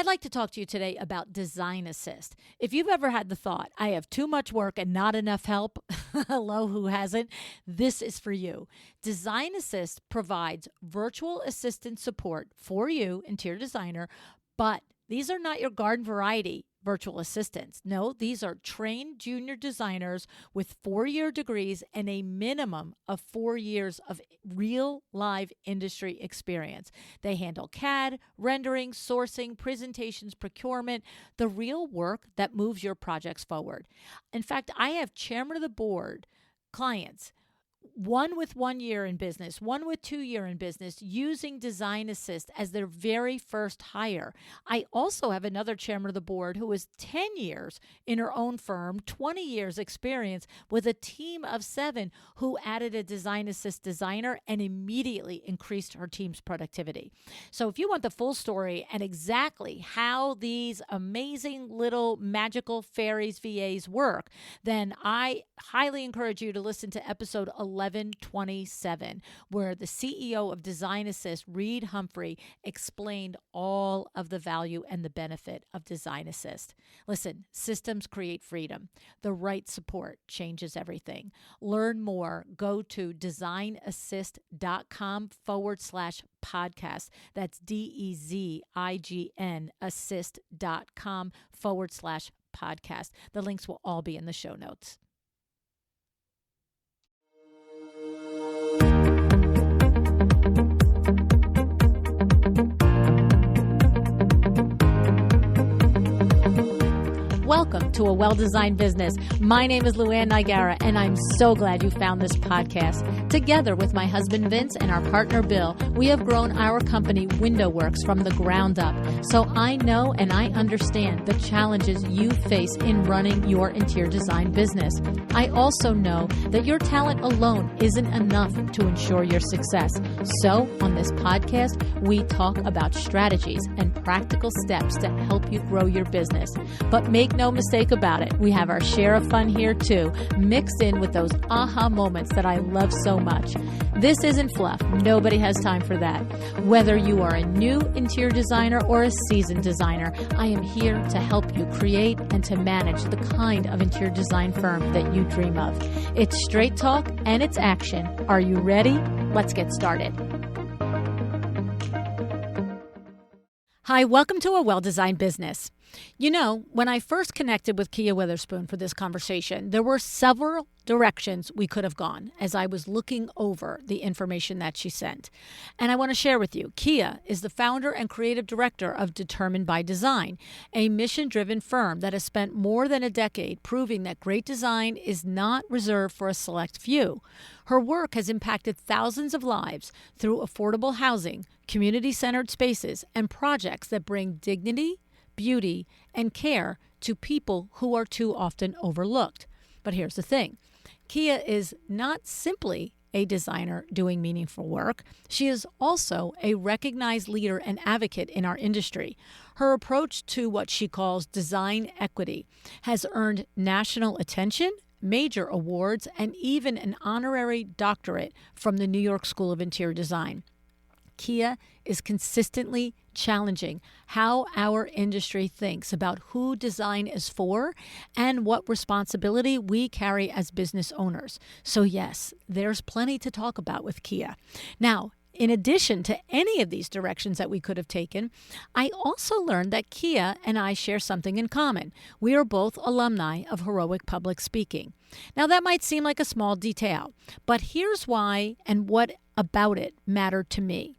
I'd like to talk to you today about Design Assist. If you've ever had the thought, I have too much work and not enough help, hello, who hasn't? This is for you. Design Assist provides virtual assistant support for you, interior designer, but these are not your garden variety virtual assistants. No, these are trained junior designers with 4-year degrees and a minimum of 4 years of real live industry experience. They handle CAD, rendering, sourcing, presentations, procurement, the real work that moves your projects forward. In fact, I have chairman of the board clients, one with 1 year in business, one with 2 year in business, using Design Assist as their very first hire. I also have another chairman of the board who is 10 years in her own firm, 20 years experience with a team of 7 who added a Design Assist designer and immediately increased her team's productivity. So if you want the full story and exactly how these amazing little magical fairies VAs work, then I highly encourage you to listen to episode 1127, where the CEO of Design Assist, Reed Humphrey, explained all of the value and the benefit of Design Assist. Listen, systems create freedom. The right support changes everything. Learn more. Go to designassist.com/podcast. That's DEZIGN assist.com/podcast. The links will all be in the show notes. Welcome to A Well-Designed Business. My name is Luann Nigara, and I'm so glad you found this podcast. Together with my husband Vince and our partner Bill, we have grown our company Window Works from the ground up. So I know and I understand the challenges you face in running your interior design business. I also know that your talent alone isn't enough to ensure your success. So on this podcast, we talk about strategies and practical steps to help you grow your business. But make no mistake about it, we have our share of fun here too, mixed in with those aha moments that I love so much. This isn't fluff. Nobody has time for that. Whether you are a new interior designer or a seasoned designer, I am here to help you create and to manage the kind of interior design firm that you dream of. It's straight talk and it's action. Are you ready? Let's get started. Hi, welcome to A Well-Designed Business. You know, when I first connected with Kia Weatherspoon for this conversation, there were several directions we could have gone as I was looking over the information that she sent. And I want to share with you, Kia is the founder and creative director of Determined by Design, a mission-driven firm that has spent more than a decade proving that great design is not reserved for a select few. Her work has impacted thousands of lives through affordable housing, community-centered spaces, and projects that bring dignity, beauty, and care to people who are too often overlooked. But here's the thing. Kia is not simply a designer doing meaningful work. She is also a recognized leader and advocate in our industry. Her approach to what she calls design equity has earned national attention, major awards, and even an honorary doctorate from the New York School of Interior Design. Kia is consistently challenging how our industry thinks about who design is for and what responsibility we carry as business owners. So yes, there's plenty to talk about with Kia. Now, in addition to any of these directions that we could have taken, I also learned that Kia and I share something in common. We are both alumni of Heroic Public Speaking. Now, that might seem like a small detail, but here's why and what about it mattered to me.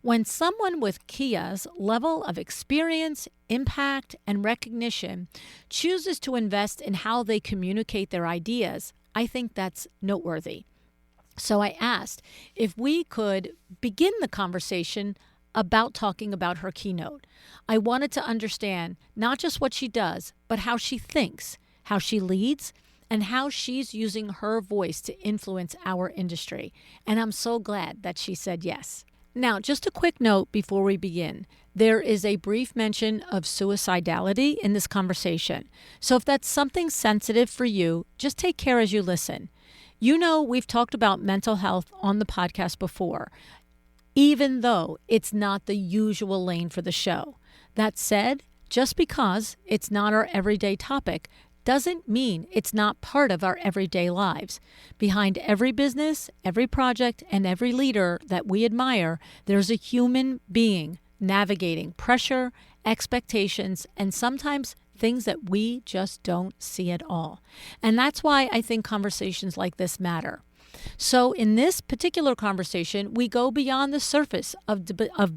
When someone with Kia's level of experience, impact, and recognition chooses to invest in how they communicate their ideas, I think that's noteworthy. So I asked if we could begin the conversation about talking about her keynote. I wanted to understand not just what she does, but how she thinks, how she leads, and how she's using her voice to influence our industry. And I'm so glad that she said yes. Now, just a quick note before we begin. There is a brief mention of suicidality in this conversation. So if that's something sensitive for you, just take care as you listen. You know, we've talked about mental health on the podcast before, even though it's not the usual lane for the show. That said, just because it's not our everyday topic doesn't mean it's not part of our everyday lives. Behind every business, every project, and every leader that we admire, there's a human being navigating pressure, expectations, and sometimes things that we just don't see at all. And that's why I think conversations like this matter. So, in this particular conversation, we go beyond the surface of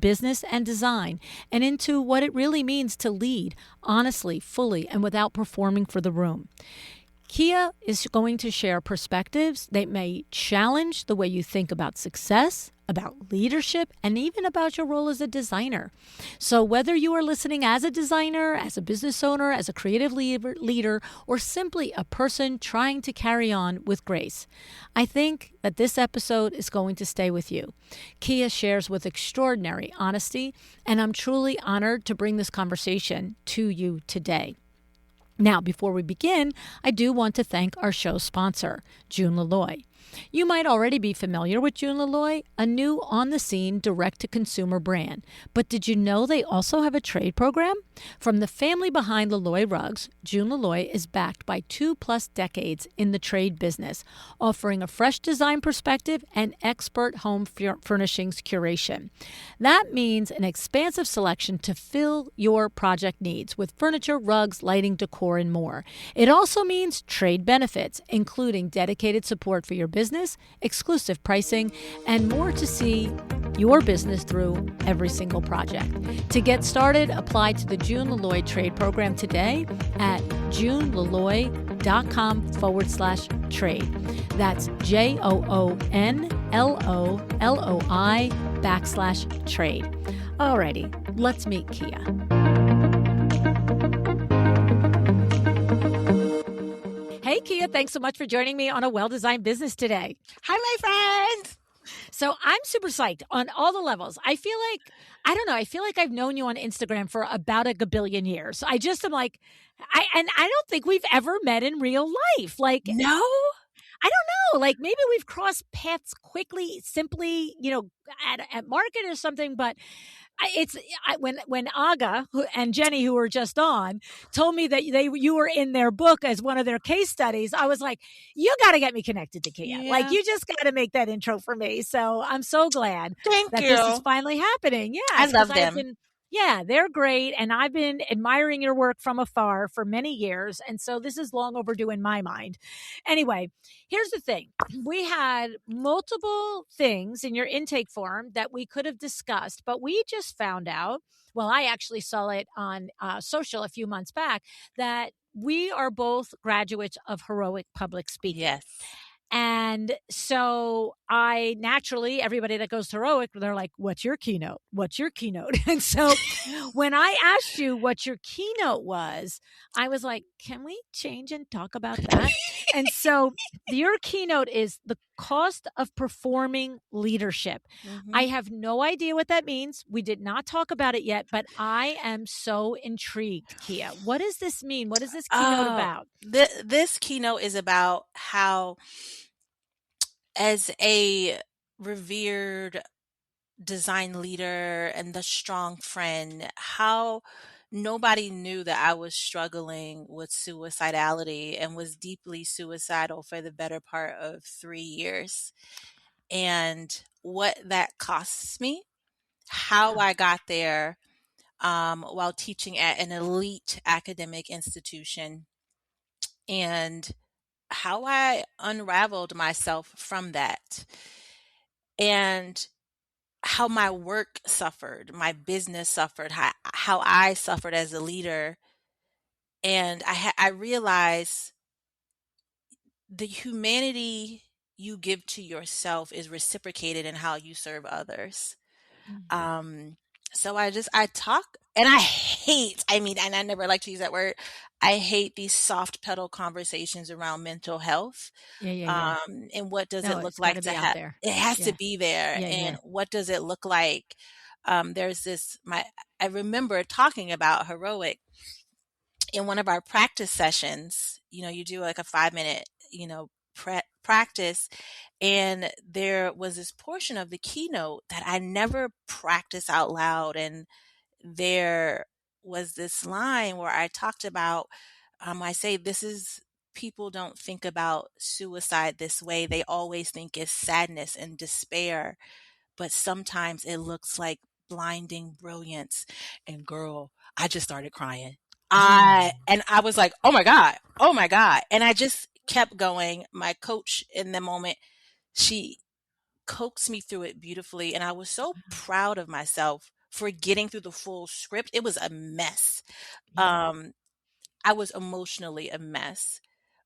business and design and into what it really means to lead honestly, fully, and without performing for the room. Kia is going to share perspectives that may challenge the way you think about success, about leadership, and even about your role as a designer. So, whether you are listening as a designer, as a business owner, as a creative leader, or simply a person trying to carry on with grace, I think that this episode is going to stay with you. Kia shares with extraordinary honesty, and I'm truly honored to bring this conversation to you today. Now, before we begin, I do want to thank our show sponsor, June Laloy. You might already be familiar with June Laloy, a new on-the-scene direct-to-consumer brand. But did you know they also have a trade program? From the family behind Laloy Rugs, June Laloy is backed by 2+ decades in the trade business, offering a fresh design perspective and expert home furnishings curation. That means an expansive selection to fill your project needs with furniture, rugs, lighting, decor, and more. It also means trade benefits, including dedicated support for your business, exclusive pricing, and more to see your business through every single project. To get started, apply to the June Laloy Trade Program today at junelaloy.com/trade. That's JOONLOLOI/trade. Alrighty, let's meet Kia. Hey, Kia, thanks so much for joining me on A Well-Designed Business today. Hi, my friend. So I'm super psyched on all the levels. I feel like I've known you on Instagram for about a gabillion years. I just am like, I don't think we've ever met in real life. Like, No? I don't know. Like maybe we've crossed paths quickly, simply, at market or something. But when Aga and Jenny, who were just on, told me that you were in their book as one of their case studies, I was like, you got to get me connected to Kia. Yeah. Like you just got to make that intro for me. So I'm so glad Thank that you. this is finally happening. Yeah, I love them. Yeah, they're great. And I've been admiring your work from afar for many years. And so this is long overdue in my mind. Anyway, here's the thing. We had multiple things in your intake form that we could have discussed, but we just found out, well, I actually saw it on social a few months back, that we are both graduates of heroic public speaking. Yes. And so I naturally, everybody that goes to heroic, they're like, what's your keynote? What's your keynote? And so when I asked you what your keynote was, I was like, can we change and talk about that? And so your keynote is the cost of performing leadership. Mm-hmm. I have no idea what that means. We did not talk about it yet, but I am so intrigued, Kia. What does this mean? What is this keynote about? This keynote is about how, as a revered design leader and the strong friend, how nobody knew that I was struggling with suicidality and was deeply suicidal for the better part of 3 years, and what that costs me, how I got there, while teaching at an elite academic institution, and how I unraveled myself from that, and how my work suffered, my business suffered, how I suffered as a leader. And I realized the humanity you give to yourself is reciprocated in how you serve others. So I talk, and and I never like to use that word. I hate these soft pedal conversations around mental health. Yeah. And what does it look It's like gotta to be out have, there. it has Yeah. to be there. And what does it look like? There's I remember talking about heroic in one of our practice sessions. You do like a 5-minute, practice. And there was this portion of the keynote that I never practiced out loud. And there was this line where I talked about, I say, this is people don't think about suicide this way. They always think it's sadness and despair, but sometimes it looks like blinding brilliance. And girl, I just started crying. Oh. I was like, oh my God, oh my God. And I just kept going. My coach in the moment, she coaxed me through it beautifully. And I was so proud of myself for getting through the full script. It was a mess. Yeah. I was emotionally a mess.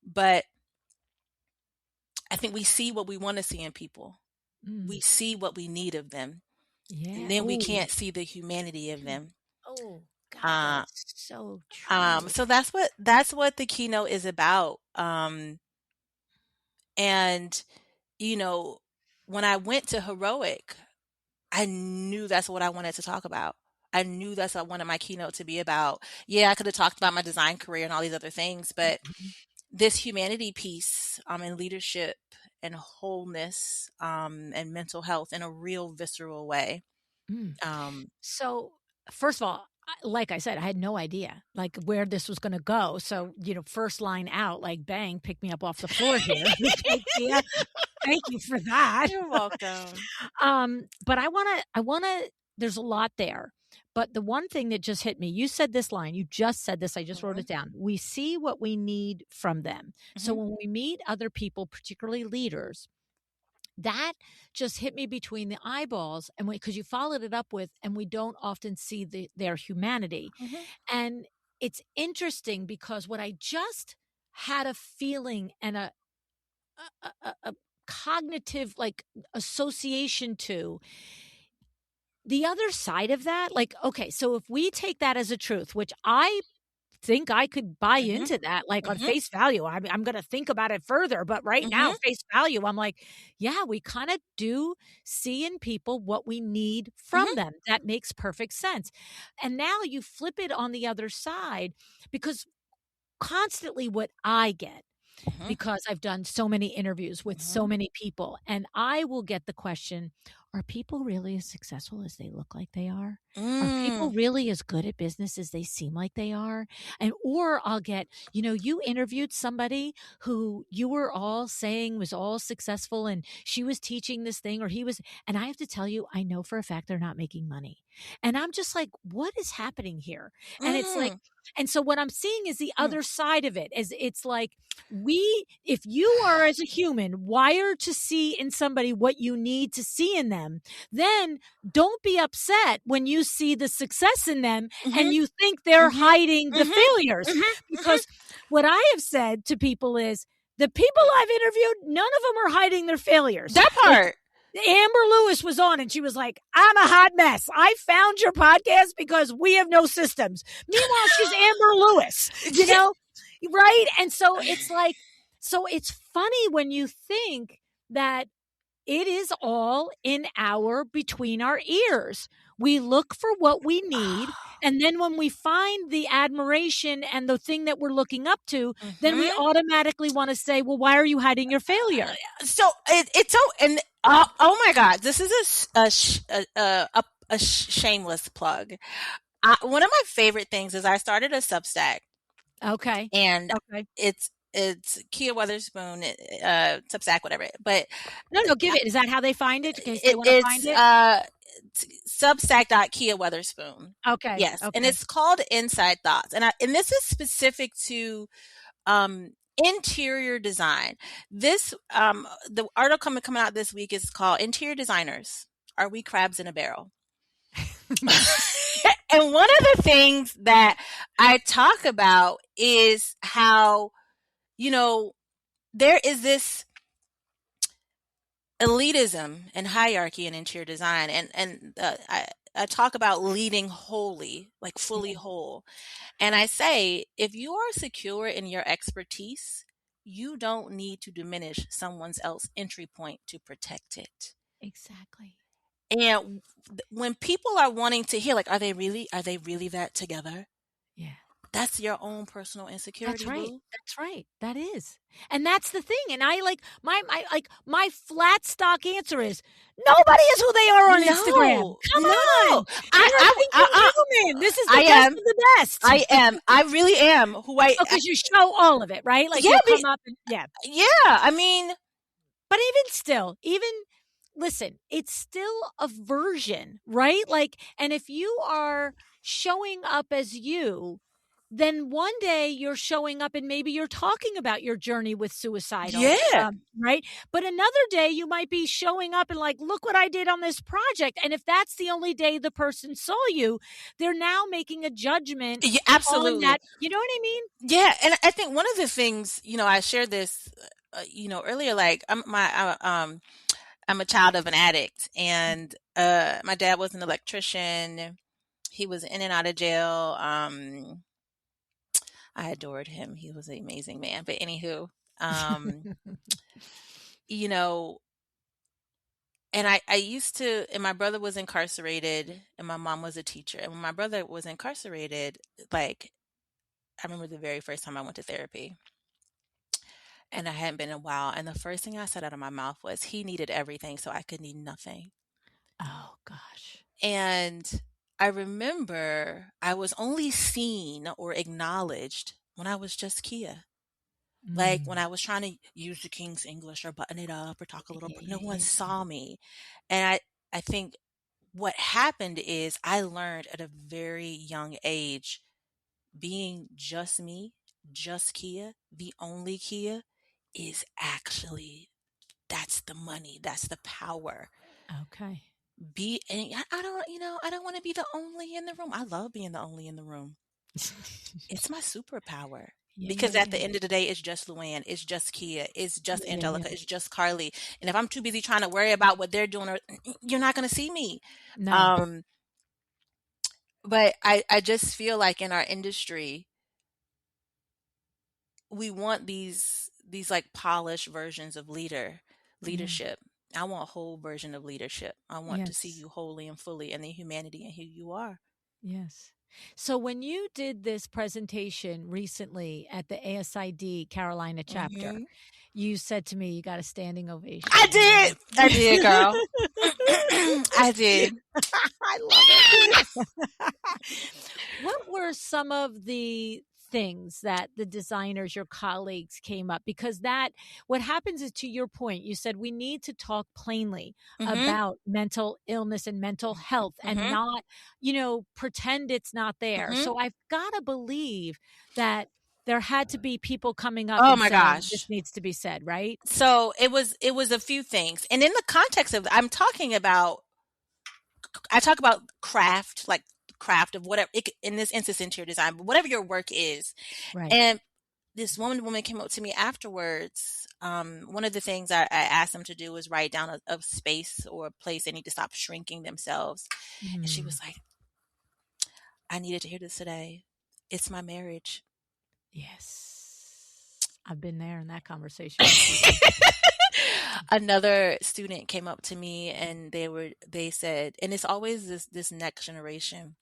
But I think we see what we want to see in people. We Mm. see what we need of them. And Yeah. then we Oh. can't see the humanity of them. Oh, God, that Uh, is so true. so that's what the keynote is about. And you know, when I went to Heroic, I knew that's what I wanted to talk about. I knew that's what I wanted my keynote to be about. Yeah, I could have talked about my design career and all these other things, but Mhm. this humanity piece, and leadership and wholeness, and mental health in a real visceral way. Mm. Um, So, first of all, like I said, I had no idea like where this was going to go. So, first line out, like bang, pick me up off the floor here. Okay, Kia, thank you for that. You're welcome. But I wanna. There's a lot there. But the one thing that just hit me, you said this line. You just said this. I just wrote Mhm, it down. We see what we need from them. So mhm, when we meet other people, particularly leaders, that just hit me between the eyeballs, and because you followed it up with, and we don't often see their humanity. mhm, And it's interesting because what I just had a feeling and a cognitive like association to the other side of that, like, okay, so if we take that as a truth, which I think I could buy mhm, into that, like, on mhm, face value. I'm gonna think about it further, but right now, mhm, face value, I'm like, yeah, we kinda do see in people what we need from mhm, them. That makes perfect sense. And now you flip it on the other side because constantly what I get, mhm, because I've done so many interviews with so mhm. many people, and I will get the question, are people really as successful as they look like they are? Are people Mm, really as good at business as they seem like they are? And or I'll get, you interviewed somebody who you were all saying was all successful and she was teaching this thing or he was, and I have to tell you, I know for a fact they're not making money. And I'm just like, what is happening here? And it's like, mm, and so what I'm seeing is the mm, other side of it. Is it's like if you are as a human wired to see in somebody what you need to see in them, then don't be upset when you see the success in them and mhm, you think they're mhm, hiding the mhm, failures. mhm, mhm. Because what I have said to people is the people I've interviewed, none of them are hiding their failures. That Like part. Amber Lewis was on and she was like, I'm a hot mess. I found your podcast because we have no systems. Meanwhile, she's Amber Lewis, you know? Right? And so it's like, so it's funny when you think that it is all in between our ears. We look for what we need. And then when we find the admiration and the thing that we're looking up to, then we Mhm. automatically want to say, well, why are you hiding your failure? So it's so, and oh my God, this is a shameless plug. One of my favorite things is I started a Substack, Okay. and Okay. it's Kia Weatherspoon, Substack, whatever. But No, no, give it. Is that how they find it in case they it, wanna find it's it? Substack.Kia Weatherspoon. Okay, Yes, and okay. it's called Inside Thoughts, and this is specific to interior design. This the article coming out this week is called Interior Designers. Are we crabs in a barrel? And one of the things that I talk about is how, you know, there is this elitism and hierarchy in interior design, and I talk about leading wholly, like fully Yeah, whole. And I say, if you are secure in your expertise, you don't need to diminish someone else's entry point to protect it. exactly. And when people are wanting to hear, like, are they really that together? Yeah. That's your own personal That's insecurity, right. boo. That's right. That is. And that's the thing. And I like my flat stock answer is nobody is who they are on Instagram. No, Come no. on. You're a thinking human. This is the I best am. of the best. I am. I really am. Oh, because you show all of it, right? Like Yeah, you'll come up and yeah. yeah. I mean, But even still, even listen, it's still a version, right? Like, and if you are showing up as you, then one day you're showing up and maybe you're talking about your journey with suicidal, yeah, right? But another day you might be showing up and like, look what I did on this project. And if that's the only day the person saw you, they're now making a judgment yeah, on absolutely. that. You know what I mean? Yeah, and I think one of the things, I shared this, earlier. Like, I'm a child of an addict, and my dad was an electrician. He was in and out of jail. I adored him. He was an amazing man. But anywho, um, you know, and I used to, and my brother was incarcerated, and my mom was a teacher. And when my brother was incarcerated, like, I remember the very first time I went to therapy, and I hadn't been in a while. And the first thing I said out of my mouth was, he needed everything, so I could need nothing. Oh, gosh. And I remember I was only seen or acknowledged when I was just Kia. Like, when Mm. I was trying to use the King's English or button it up or talk a little, Yeah, no yeah, one yeah. saw me. And I think what happened is I learned at a very young age, being just me, just Kia, the only Kia, is actually, that's the money, that's the power. Okay. And I don't, I don't want to be the only in the room. I love being the only in the room. It's my superpower. Yeah, Because yeah, at yeah. the end of the day, it's just Luann, it's just Kia, it's just Yeah, yeah, yeah. Angelica, it's just Carly. And if I'm too busy trying to worry about what they're doing, you're not going to see me. No. Um, but I just feel like in our industry, we want these like polished versions of Yeah. leadership. I want a whole version of leadership. I want to see Yes. you wholly and fully in the humanity and who you are. Yes. So when you did this presentation recently at the ASID Carolina chapter, Hmm. you said to me you got a standing I ovation. did. I did, girl. I did. I love it. What were some of the things that the designers, your colleagues came up? Because what happens is, to your point, you said we need to talk plainly Hmm. about mental illness and mental health and Hmm. not, pretend it's not there. Hmm. So I've got to believe that there had to be people coming up Oh and my saying, this gosh. needs to be said, right? So it was a few things. And in the context of, I talk about craft, like craft of whatever in this instance, interior design, but whatever your work is. Right. And this woman came up to me afterwards. One of the things I asked them to do was write down a space or a place they need to stop shrinking themselves. And she Mm, was like, I needed to hear this today. It's my marriage. yes. I've been there in that conversation with people. Another student came up to me and they said, and it's always this next generation.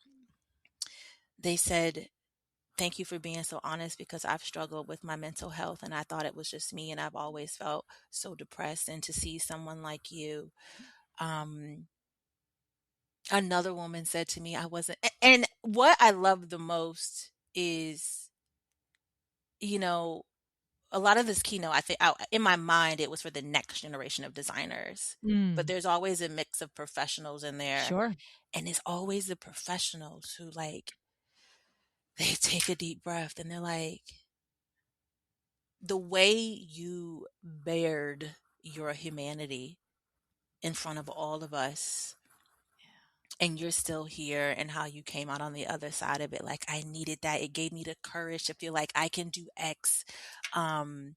They said, thank you for being so honest, because I've struggled with my mental health and I thought it was just me, and I've always felt so depressed, and to see someone like you. Um, Another woman said to me, I wasn't, and what I love the most is, you know, a lot of this keynote, I think in my mind, it was for the next generation of designers, but Mm, there's always a mix of professionals in there. sure. And it's always the professionals who, like, they take a deep breath and they're like, the way you bared your humanity in front of all of us, and you're still here, and how you came out on the other side of it, like, I needed that. It gave me the courage to feel like I can do X. Um,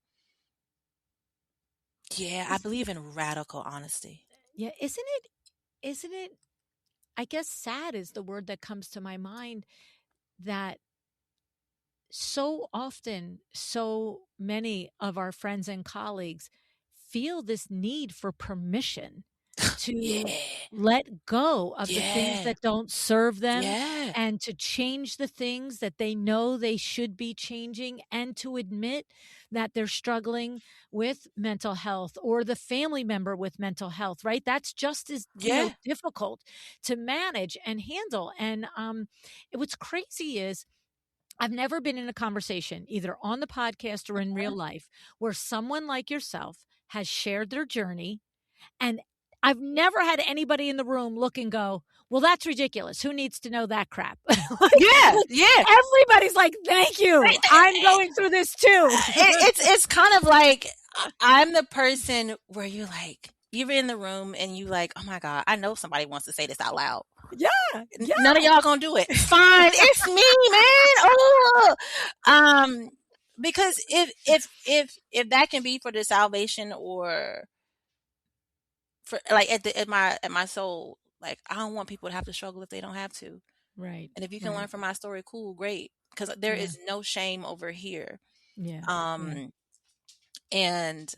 yeah, I Is believe in radical honesty. Yeah, isn't it I guess sad is the word that comes to my mind, that so often so many of our friends and colleagues feel this need for permission to Yeah. let go of the things Yeah. that don't serve them Yeah. and to change the things that they know they should be changing and to admit that they're struggling with mental health or the family member with mental health, right? That's just as, Yeah. difficult to manage and handle. And what's crazy is I've never been in a conversation, either on the podcast or in real life, where someone like yourself has shared their journey. And I've never had anybody in the room look and go, well, that's ridiculous. Who needs to know that crap? Yeah. Like Yeah. everybody's like, thank you. I'm going through this too. It's kind of like I'm the person where you're like you're in the room and you like, oh my god, I know somebody wants to say this out loud. Yeah. None of Yeah. y'all gonna do it. Fine, it's me, man. Oh, um, because if that can be for the salvation or for like at my soul, like I don't want people to have to struggle if they don't have to. Right. And if you can learn Right. from my story, cool, great. Because there Yeah. is no shame over here. Yeah. Yeah. Um, and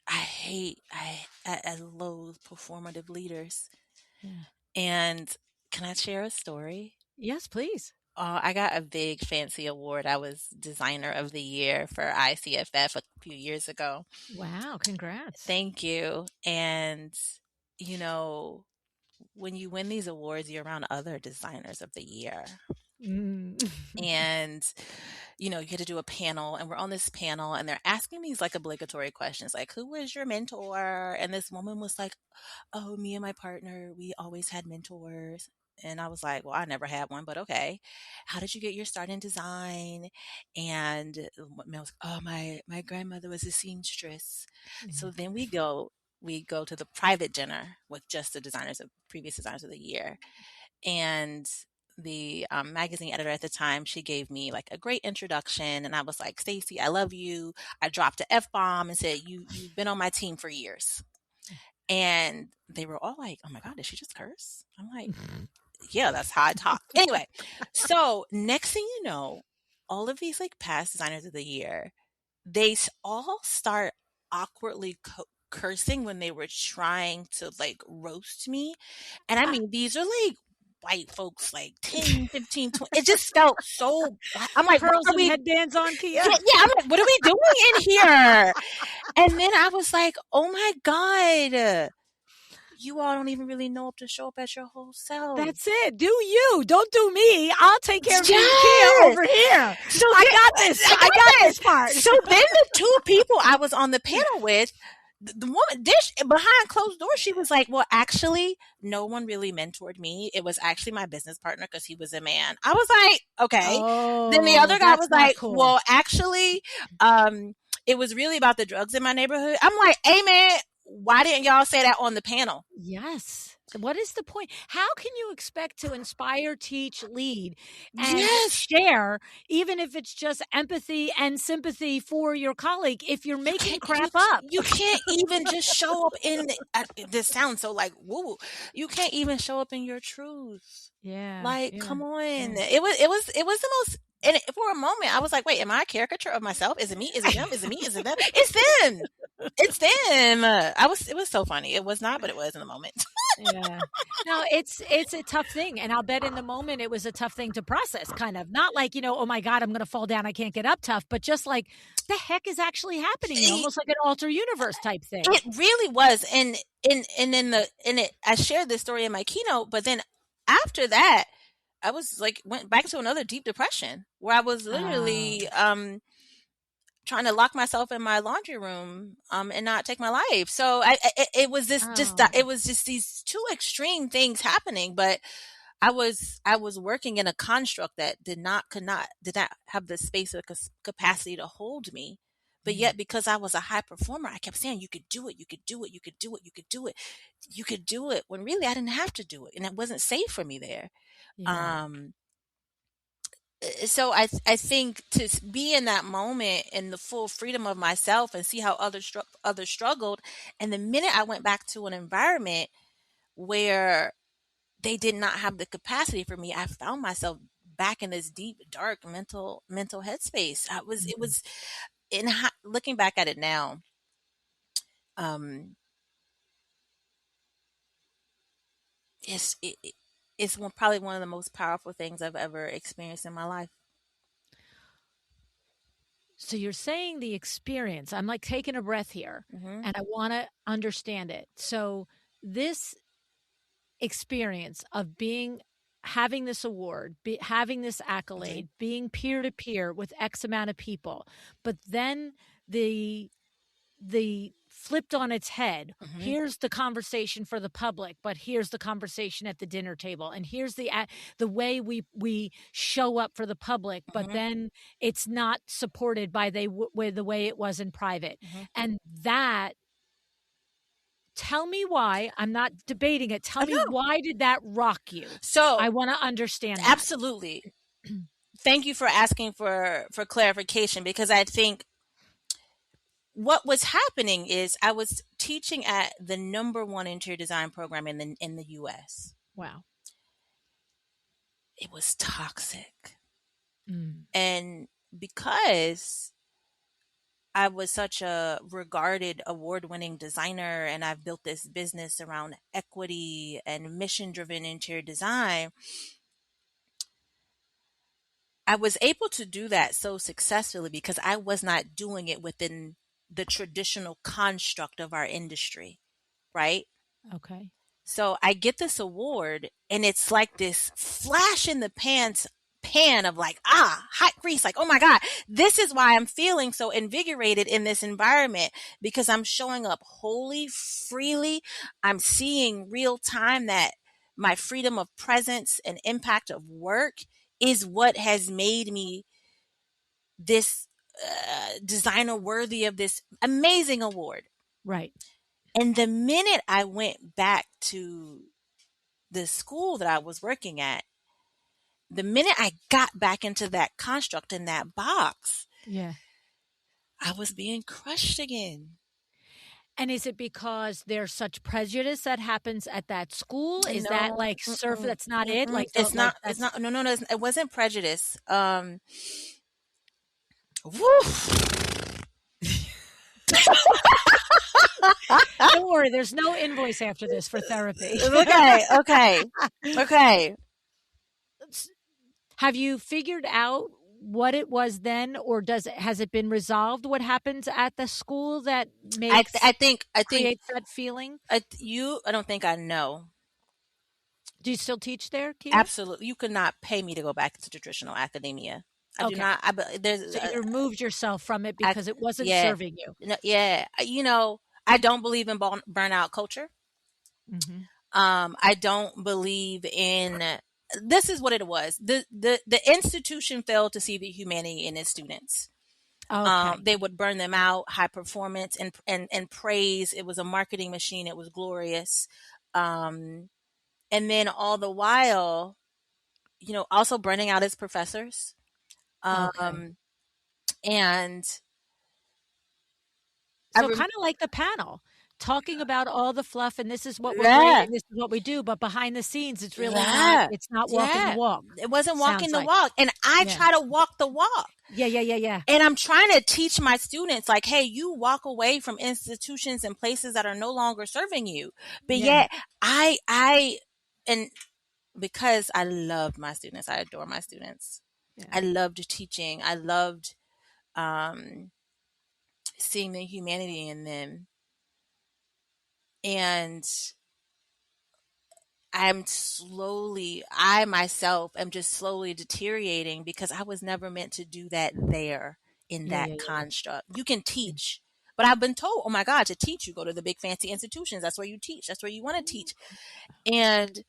I loathe performative leaders. Yeah. And can I share a story? Yes, please. I got a big fancy award. I was designer of the year for ICFF a few years ago. Wow. Congrats. Thank you. And you know, when you win these awards, you're around other designers of the year. Mm. And you get to do a panel, and we're on this panel and they're asking these like obligatory questions like, who was your mentor? And this woman was like, oh, me and my partner, we always had mentors. And I was like, well, I never had one, but okay. How did you get your start in design? And I was, oh, my grandmother was a seamstress. Yeah. So then we go to the private dinner with just the previous designers of the year. And the magazine editor at the time, she gave me like a great introduction, and I was like, Stacy, I love you. I dropped a F-bomb and said, you've been on my team for years. And they were all like, oh my God, did she just curse? I'm like, yeah, that's how I talk. Anyway, so next thing you know, all of these like past designers of the year, they all start awkwardly cursing when they were trying to like roast me. And I Ah, mean, these are like white folks, like 10, 15, 20. It just felt so, I'm like, what pearls are and we, headbands on, Kia. yeah, I'm like, what are we doing in here? And then I was like, oh my God, you all don't even really know up to show up as your whole self. That's it. Do you. Don't do me. I'll take care of you and Kia Yes. over here. So I got this. I got this part. So then the two people I was on the panel with, the woman dish behind closed doors, she was like, well, actually, no one really mentored me. It was actually my business partner because he was a man. I was like, okay. Then the Oh, other guy that's was not like, cool. well, actually, it was really about the drugs in my neighborhood. I'm like, hey man, why didn't y'all say that on the panel? Yes. What is the point? How can you expect to inspire, teach, lead, and Yes. share, even if it's just empathy and sympathy for your colleague, if you're You making can't crap up? you can't even just show up in this sounds so like woo. You can't even show up in your truth. Yeah, Like, yeah, come on. yeah. It was the most, and for a moment I was like, wait, am I a caricature of myself? Is it me? Is it them? Is it me? Is it them? It's them. It's them. It was so funny. It was not, but it was in the moment. Yeah. No, it's a tough thing, and I'll bet in the moment it was a tough thing to process, kind of. Not like, "Oh my god, I'm gonna fall down, I can't get up," tough, but just like, "The heck is actually happening here?" It, Almost like an alter universe type thing. it really was. And in it I shared this story in my keynote, but then after that, I was like went back to another deep depression where I was Oh. literally trying to lock myself in my laundry room and not take my life. So it was this just Oh. it was just these two extreme things happening, but I was working in a construct that did not have the space or capacity to hold me. But Yeah. yet, because I was a high performer, I kept saying, you could do it, you could do it, you could do it, you could do it, you could do it, when really I didn't have to do it. And it wasn't safe for me there. Yeah. Um, so I think to be in that moment in the full freedom of myself and see how others struggled, and the minute I went back to an environment where they did not have the capacity for me, I found myself back in this deep, dark mental headspace. It Mhm. was looking back at it now. Um, it's probably one of the most powerful things I've ever experienced in my life. So you're saying the experience. I'm like taking a breath here Hmm. and I want to understand it. So this experience of being having this award, having this Hmm. accolade, being peer to peer with X amount of people, but then the flipped on its head. Hmm. Here's the conversation for the public, but here's the conversation at the dinner table, and here's the way we show up for the public, but Hmm. then it's not supported by the way it was in private, Hmm. and that tell me why. I'm not debating it. Tell I me know. why did that rock you? So I want to understand that. absolutely. Thank you for asking for clarification, because I think what was happening is I was teaching at the number one interior design program in the US. Wow. It was toxic. Mm, And because I was such a regarded award-winning designer and I've built this business around equity and mission-driven interior design, I was able to do that so successfully because I was not doing it within the traditional construct of our industry, right? okay. So I get this award and it's like this flash in the pan of like, hot grease, like, oh my God, this is why I'm feeling so invigorated in this environment, because I'm showing up wholly, freely. I'm seeing real time that my freedom of presence and impact of work is what has made me this designer worthy of this amazing award. Right. And the minute I went back to the school that I was working at, the minute I got back into that construct in that box, Yeah. I was being crushed again. And is it because there's such prejudice that happens at that school? Is that No, like mm-mm, that's not it? mm-mm. Like, It's don't like not. It's that's not. No, no, no. It wasn't prejudice. Woo. don't worry, there's no invoice after this for therapy. Okay, okay, okay. Have you figured out what it was then, or has it been resolved what happens at the school that I think. I think. creates that feeling? I don't think I know. Do you still teach there, Kia? Absolutely, you could not pay me to go back to traditional academia. I do Okay. not. There's. So you removed yourself from it I because it wasn't yeah. serving you. No, yeah. I don't believe in burnout culture. Mhm. I don't believe in. This is what it was. The institution failed to see the humanity in its students. Okay. They would burn them out, high performance and praise. It was a marketing machine. It was glorious. Um, and then all the while, also burning out its professors. Okay. Um, and I So rem- kinda like the panel, talking about all the fluff, and this is what we're great, yeah, and this is what we do, but behind the scenes, yeah, it's not walking the yeah. walk, It wasn't walking sounds the like. walk, and I Yeah. try to walk the walk. Yeah, yeah, yeah, yeah. And I'm trying to teach my students, like, hey, you walk away from institutions and places that are no longer serving you. But Yeah. yet, and because I loved my students, I adore my students. Yeah. I loved teaching. I loved um, seeing the humanity in them. And I myself am just slowly deteriorating because I was never meant to do that there in Yeah, yeah, that yeah, construct. You can yeah. teach, but I've been told, oh my God, to teach, you go to the big fancy institutions. That's where you teach. That's where you want to teach. And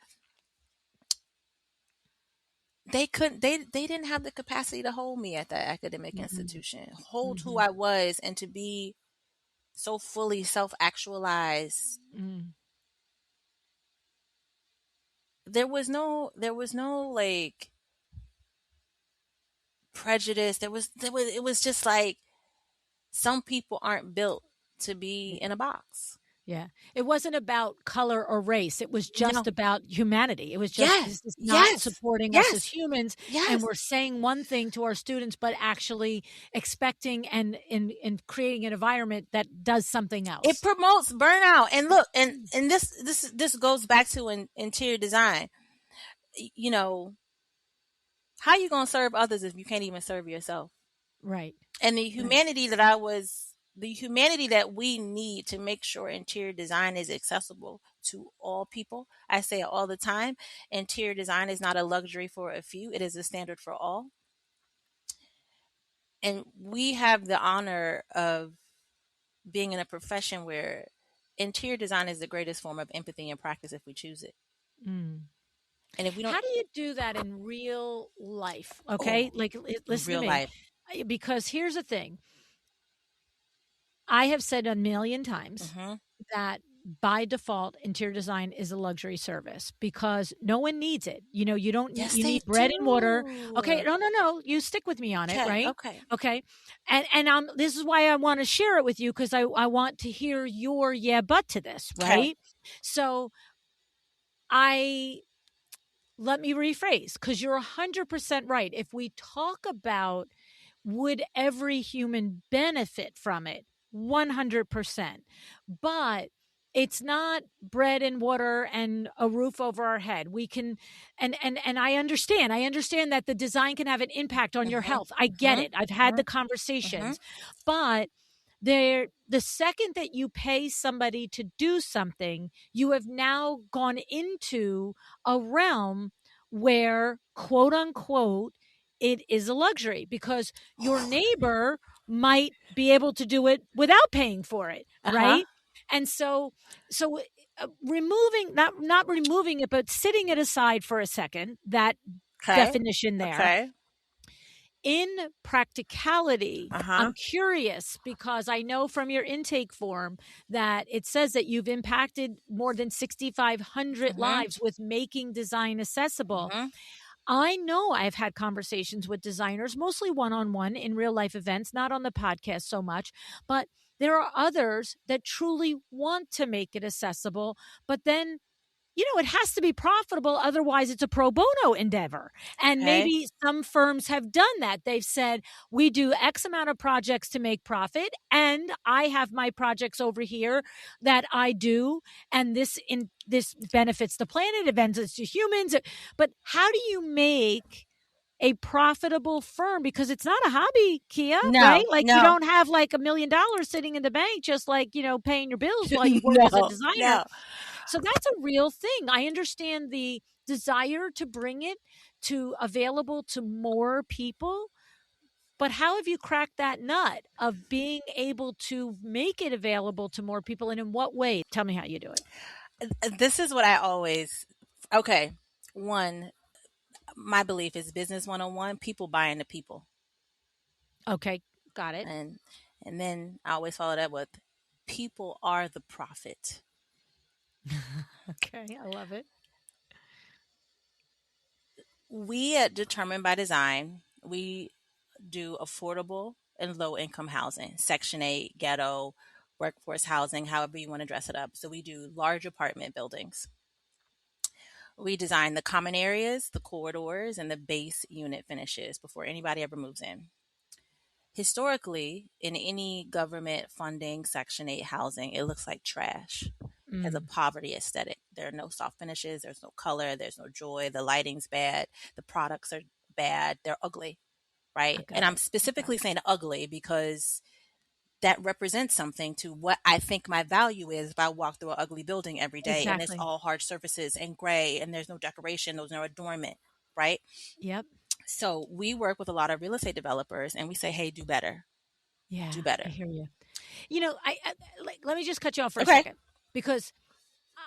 they didn't have the capacity to hold me at that academic Mhm. institution, hold who Mhm. I was, and to be so fully self actualized. Mm. There was no like prejudice. It was just like some people aren't built to be in a box. Yeah. It wasn't about color or race. It was just No. about humanity. It was just, Yes. this is not Yes. supporting us as Yes. humans. And Yes. we're saying one thing to our students, but actually expecting and in creating an environment that does something It else. promotes burnout. And look, and this goes back to interior design. You know, how you gonna serve others if you can't even serve yourself? Right. And Right. the humanity that we need to make sure interior design is accessible to all people. I say it all the time. Interior design is not a luxury for a few, it is a standard for all. And we have the honor of being in a profession where interior design is the greatest form of empathy and practice if we choose it. Mm. And if we don't, How do you do that in real life? Okay. oh, Like, listen to real me, life. because here's the thing. I have said a million times Hmm. that by default, interior design is a luxury service because no one needs it. You know, you don't need, Yes, you they need bread and water. Okay. do. No, no, no. You stick with me on it. Okay. Right. Okay. Okay. And this is why I want to share it with you because I want to hear your yeah, but to this. Okay. Right. So I, let me rephrase because you're 100% right. If we talk about would every human benefit from it, 100%. But it's not bread and water and a roof over our head. We can, and I understand that the design can have an impact on your Hmm. health. I get Hmm. it. I've had Hmm. the Hmm. conversations. But there, the second that you pay somebody to do something, you have now gone into a realm where, quote unquote, it is a luxury because your neighbor might be able to do it without paying for it, Uh-huh. right? And so removing, not removing it, but sitting it aside for a second, that Okay. definition there, Okay. in practicality, Uh-huh. I'm curious because I know from your intake form that it says that you've impacted more than 6,500 Mhm. lives with making design accessible. Mhm. I know I've had conversations with designers, mostly one on one in real life events, not on the podcast so much, but there are others that truly want to make it accessible, but then it has to be profitable. Otherwise, it's a pro bono endeavor. And Okay. maybe some firms have done that. They've said, we do X amount of projects to make profit. And I have my projects over here that I do. And this benefits the planet, it benefits to humans. But how do you make a profitable firm because it's not a hobby, Kia, right? No, Like you no, don't have like $1 million sitting in the bank, just like, paying your bills while you work as a no, designer. no. So that's a real thing. I understand the desire to bring it to available to more people, but how have you cracked that nut of being able to make it available to more people and in what way? Tell me how you do it. This is what I always. Okay, one, my belief is business 101. People buying the people, Okay, got it. and then I always follow that with people are the profit. Okay, I love it. We at Determined by Design, we do affordable and low income housing, Section 8, ghetto, workforce housing, however you want to dress it up. So we do large apartment buildings. We design the common areas, the corridors, and the base unit finishes before anybody ever moves in. Historically, in any government funding Section 8 housing, it looks like trash. It has a Mm, poverty aesthetic. There are no soft finishes, there's no color, there's no joy, the lighting's bad, the products are bad, they're ugly, I right? And got I'm it. I got specifically it. saying ugly because that represents something to what I think my value is if I walk through an ugly building every day and it's Exactly. all hard surfaces and gray and there's no decoration, there's no adornment, right? Yep. So we work with a lot of real estate developers and we say, hey, do better, Yeah, do I better. hear you. Let me just cut you off for a Okay. second because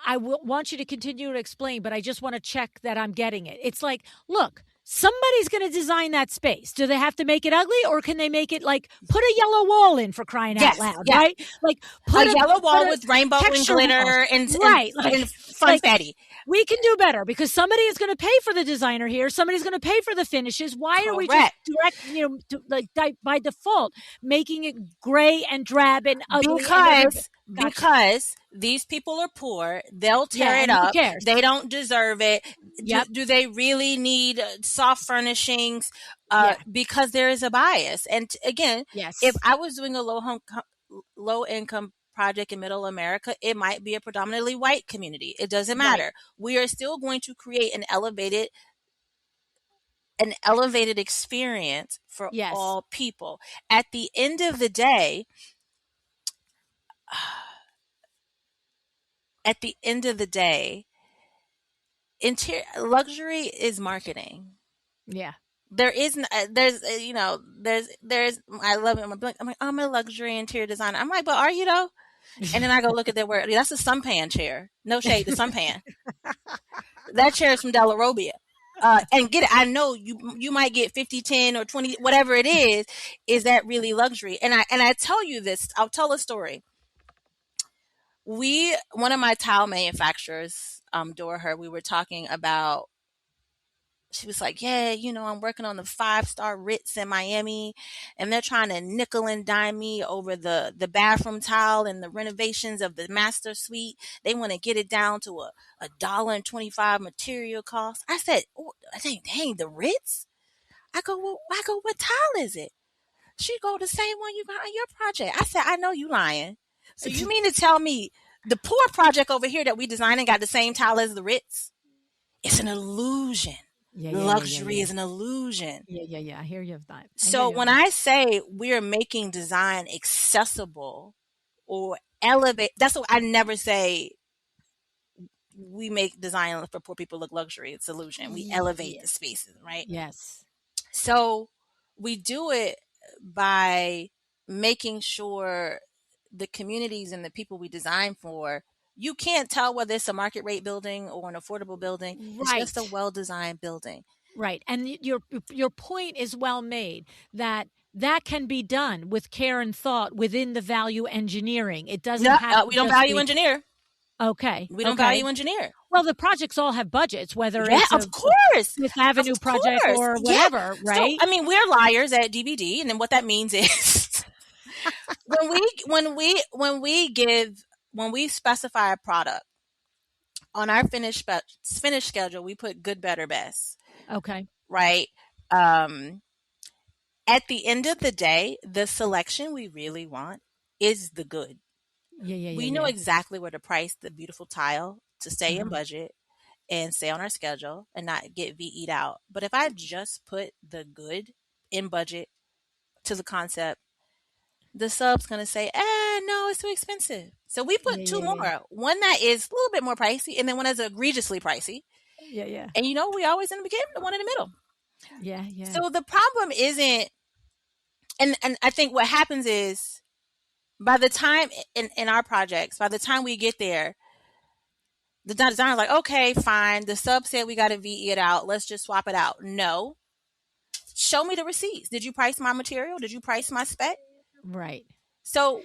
want you to continue to explain, but I just want to check that I'm getting it. It's like, look, somebody's going to design that space. Do they have to make it ugly, or can they make it like put a yellow wall in for crying out Yes. loud, Yes. right? Like A put yellow put wall a with rainbow and texture walls, glitter right? and It's fun like fatty. we can do better because somebody is going to pay for the designer here. Somebody's going to pay for the finishes. Why are we just Correct. direct, by default, making it gray and drab and ugly and everybody? Because Gotcha. these people are poor. They'll Yeah, tear it and who up. cares? They don't deserve it. Yep. Do they really need soft furnishings? Yeah. Because there is a bias. And again, if Yes. I was doing a low income project in middle America, it might be a predominantly white community. It doesn't Right. matter. We are still going to create an elevated experience for Yes. all people. At the end of the day, at the end of the day, interior luxury is marketing. Yeah. There is there's there's I love it. I'm a luxury interior designer. I'm like, but are you though? And then I go look at their work. That's a sunpan chair. No shade to sunpan. That chair is from Della Robbia. And get it. I know you might get 50, 10, or 20, whatever it is. Is that really luxury? And I tell you this. I'll tell a story. One of my tile manufacturers, Dora, we were talking about. She was like, yeah, I'm working on the 5-star Ritz in Miami, and they're trying to nickel and dime me over the bathroom tile and the renovations of the master suite. They want to get it down to a $1.25 material cost. I said, oh, dang, the Ritz? I go, what tile is it? She go, the same one you got on your project. I said, I know you lying. So you mean to tell me the poor project over here that we designed and got the same tile as the Ritz? It's an illusion. Yeah, yeah, yeah, yeah, Luxury yeah. is an illusion. Yeah, yeah, yeah. I hear you of that. I hear So you of when that. I say we're making design accessible or elevate, that's what I never say we make design for poor people look luxury. It's illusion. We elevate Yeah. the spaces, right? Yes. So we do it by making sure the communities and the people we design for, you can't tell whether it's a market rate building or an affordable building. It's just a Right. well designed building. Right. And your point is well made that that can be done with care and thought within the value engineering. It doesn't No, have to we don't just value be engineer. okay. We don't Okay. value engineer. Well, the projects all have budgets, whether Yeah, it's of a course. Fifth Of Avenue project course. or Yeah. whatever, So, right? I mean, we're liars at DVD, and then what that means is when we specify a product on our finish schedule, we put good, better, best, Okay. right? At the end of the day, the selection we really want is the good. Yeah, yeah, yeah, We know yeah. exactly where to price the beautiful tile to stay in Uh-huh. budget and stay on our schedule and not get VE'd out. But if I just put the good in budget to the concept, the sub's going to say, no, it's too expensive. So we Yeah, put two yeah, yeah. more, one that is a little bit more pricey and then one that's egregiously pricey. Yeah, yeah. And we always end up getting the one in the middle. Yeah, yeah. So the problem isn't, and I think what happens is by the time in our projects, by the time we get there, the designer's like, okay, fine. The sub said we got to VE it out. Let's just swap it out. No. Show me the receipts. Did you price my material? Did you price my spec? Right. So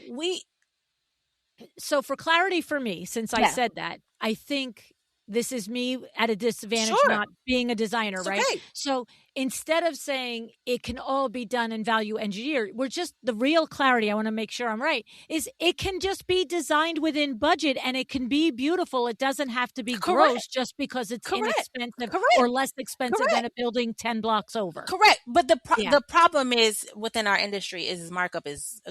So for clarity for me, since I yeah, said that, I think this is me at a disadvantage sure. not being a designer, It's right? okay. So instead of saying it can all be done in value engineer, we're just the real clarity I want to make sure I'm right is it can just be designed within budget and it can be beautiful. It doesn't have to be Correct. gross just because it's Correct. inexpensive or Correct. less expensive than Correct. a building 10 blocks over. Correct. But Yeah. the problem is within our industry is markup is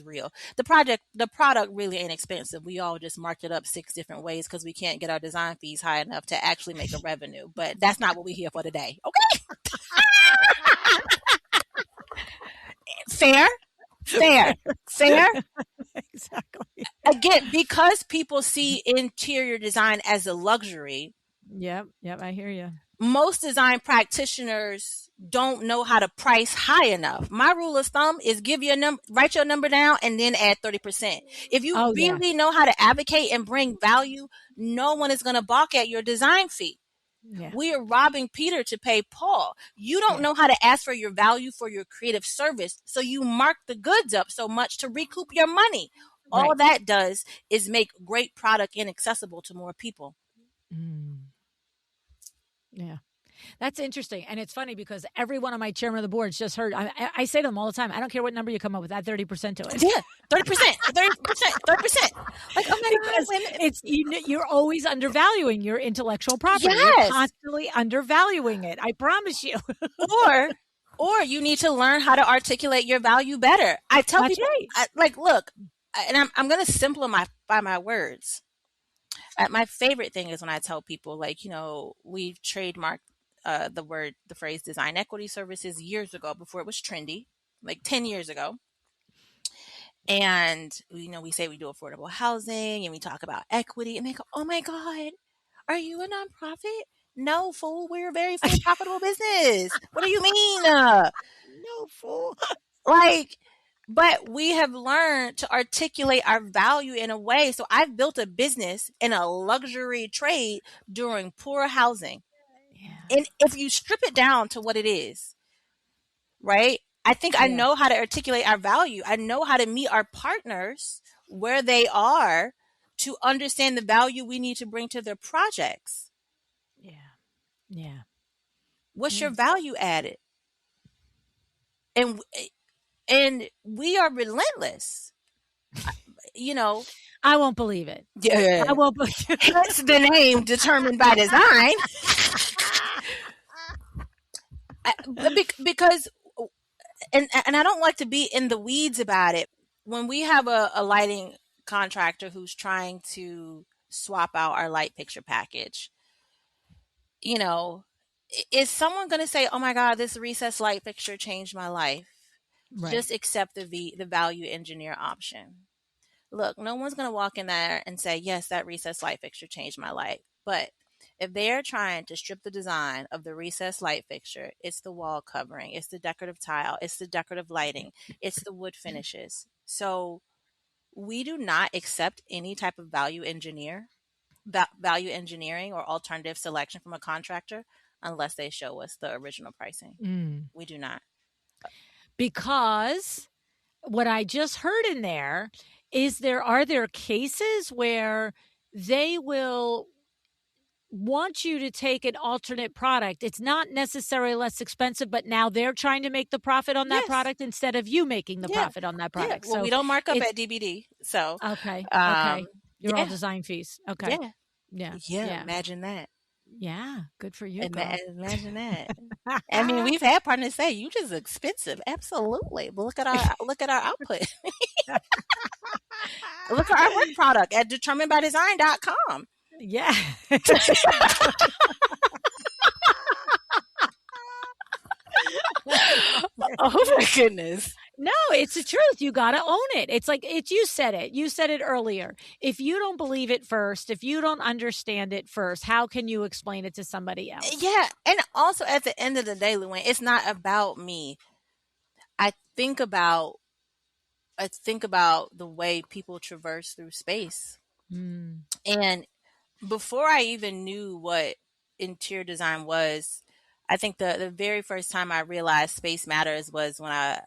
real. The product really ain't expensive. We all just marked it up 6 different ways because we can't get our design fees high enough to actually make a revenue. But that's not what we're here for today. Okay. Fair, fair, fair. Exactly. Again, because people see interior design as a luxury, Yep. Yep. I hear you. most design practitioners don't know how to price high enough. My rule of thumb is give your number, write your number down, and then add 30%. If you Oh, yeah. really know how to advocate and bring value, no one is going to balk at your design fee. Yeah. We are robbing Peter to pay Paul. You don't Yeah. know how to ask for your value for your creative service, so you mark the goods up so much to recoup your money. All Right. that does is make great product inaccessible to more people. Mm. Yeah. That's interesting. And it's funny because every one of my chairman of the boards just heard, I say to them all the time, I don't care what number you come up with, add 30% to it. Yeah, 30%, 30%, 30%. Like, oh my God, Because wait a minute. it's, you're always undervaluing your intellectual property. You're Yes. constantly undervaluing it. I promise you. Or you need to learn how to articulate your value better. I tell That's people, right. like, look, and I'm going to simplify my words. My favorite thing is when I tell people, like, we've trademarked the phrase design equity services years ago before it was trendy, like 10 years ago. And, we say we do affordable housing and we talk about equity, and they go, oh my God, are you a nonprofit? No, fool. We're a very fully profitable business. What do you mean? No fool. Like, but we have learned to articulate our value in a way. So I've built a business in a luxury trade during poor housing. Yeah. And if you strip it down to what it is, right? I think I Yeah. know how to articulate our value. I know how to meet our partners where they are to understand the value we need to bring to their projects. Yeah. Yeah. What's Yeah. your value added? And we are relentless. You know, I won't believe it. I yeah. won't believe it. Hence the name determined by design. Because and I don't like to be in the weeds about it. When we have a lighting contractor who's trying to swap out our light picture package, you know, is someone going to say, "Oh my God, this recessed light fixture changed my life"? Right. Just accept the value engineer option. Look, no one's going to walk in there and say, "Yes, that recessed light fixture changed my life." But if they're trying to strip the design of the recessed light fixture, it's the wall covering, it's the decorative tile, it's the decorative lighting, it's the wood finishes. So we do not accept any type of value engineering or alternative selection from a contractor unless they show us the original pricing. Mm. We do not. Because what I just heard in there is are there cases where they will want you to take an alternate product. It's not necessarily less expensive, but now they're trying to make the profit on that Yes. product instead of you making the Yeah. profit on that Yeah. product. Well, we So don't mark up it's at DBD. So, okay. um, Okay. You're all yeah. design fees. Okay. Yeah. Yeah. Yeah. Yeah. Imagine that. Yeah. Good for you, girl. Imagine that. I mean, we've had partners say you just expensive. Absolutely. But look at our output. Look at our work product at determinedbydesign.com. Yeah. Oh my goodness. No, it's the truth. You got to own it. It's like you said it. You said it earlier. If you don't believe it first, if you don't understand it first, how can you explain it to somebody else? Yeah, and also at the end of the day, Luann, it's not about me. I think about I think about the way people traverse through space. Mm, And before I even knew what interior design was, I think the very first time I realized space matters was when I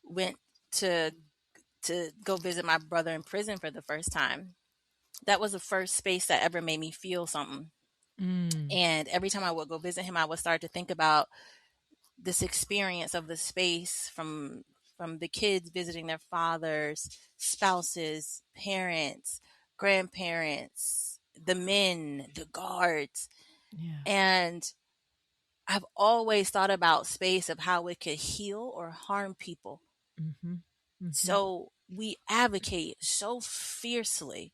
went to go visit my brother in prison for the first time. That was the first space that ever made me feel something. mm, And every time I would go visit him, I would start to think about this experience of the space from the kids visiting their fathers, spouses, parents, grandparents, the men, the guards. yeah. And I've always thought about space of how it could heal or harm people. Mm-hmm, mm-hmm. So we advocate so fiercely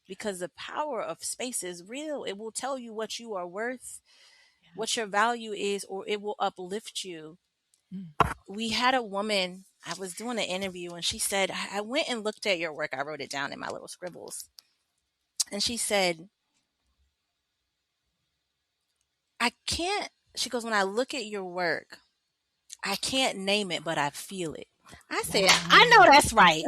because the power of space is real. It will tell you what you are worth, Yeah. what your value is, or it will uplift you. Mm. We had a woman, I was doing an interview, and she said, I went and looked at your work. I wrote it down in my little scribbles. And she said, I can't, she goes, when I look at your work, I can't name it, but I feel it. I said, I Wow. know that's right.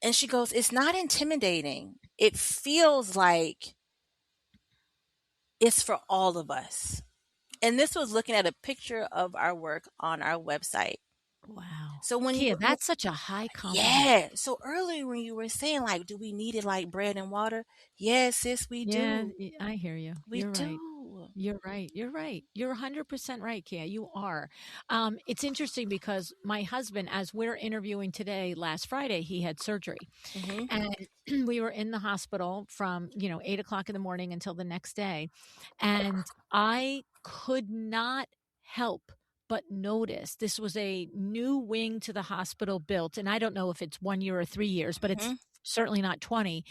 And she goes, it's not intimidating. It feels like it's for all of us. And this was looking at a picture of our work on our website. Wow. So when you Kia, w that's such a high compliment. yeah, so earlier when you were saying, like, "Do we need it like bread and water?" Yes, sis, we Yeah, do. I hear you. We You're right. do. You're right. You're right. You're 100% right, Kia. You are. It's interesting because my husband, as we're interviewing today, last Friday, he had surgery. Mhm, And we were in the hospital from, 8 o'clock in the morning until the next day. And I could not help but notice this was a new wing to the hospital built. And I don't know if it's 1 year or 3 years, but it's mhm, certainly not 20.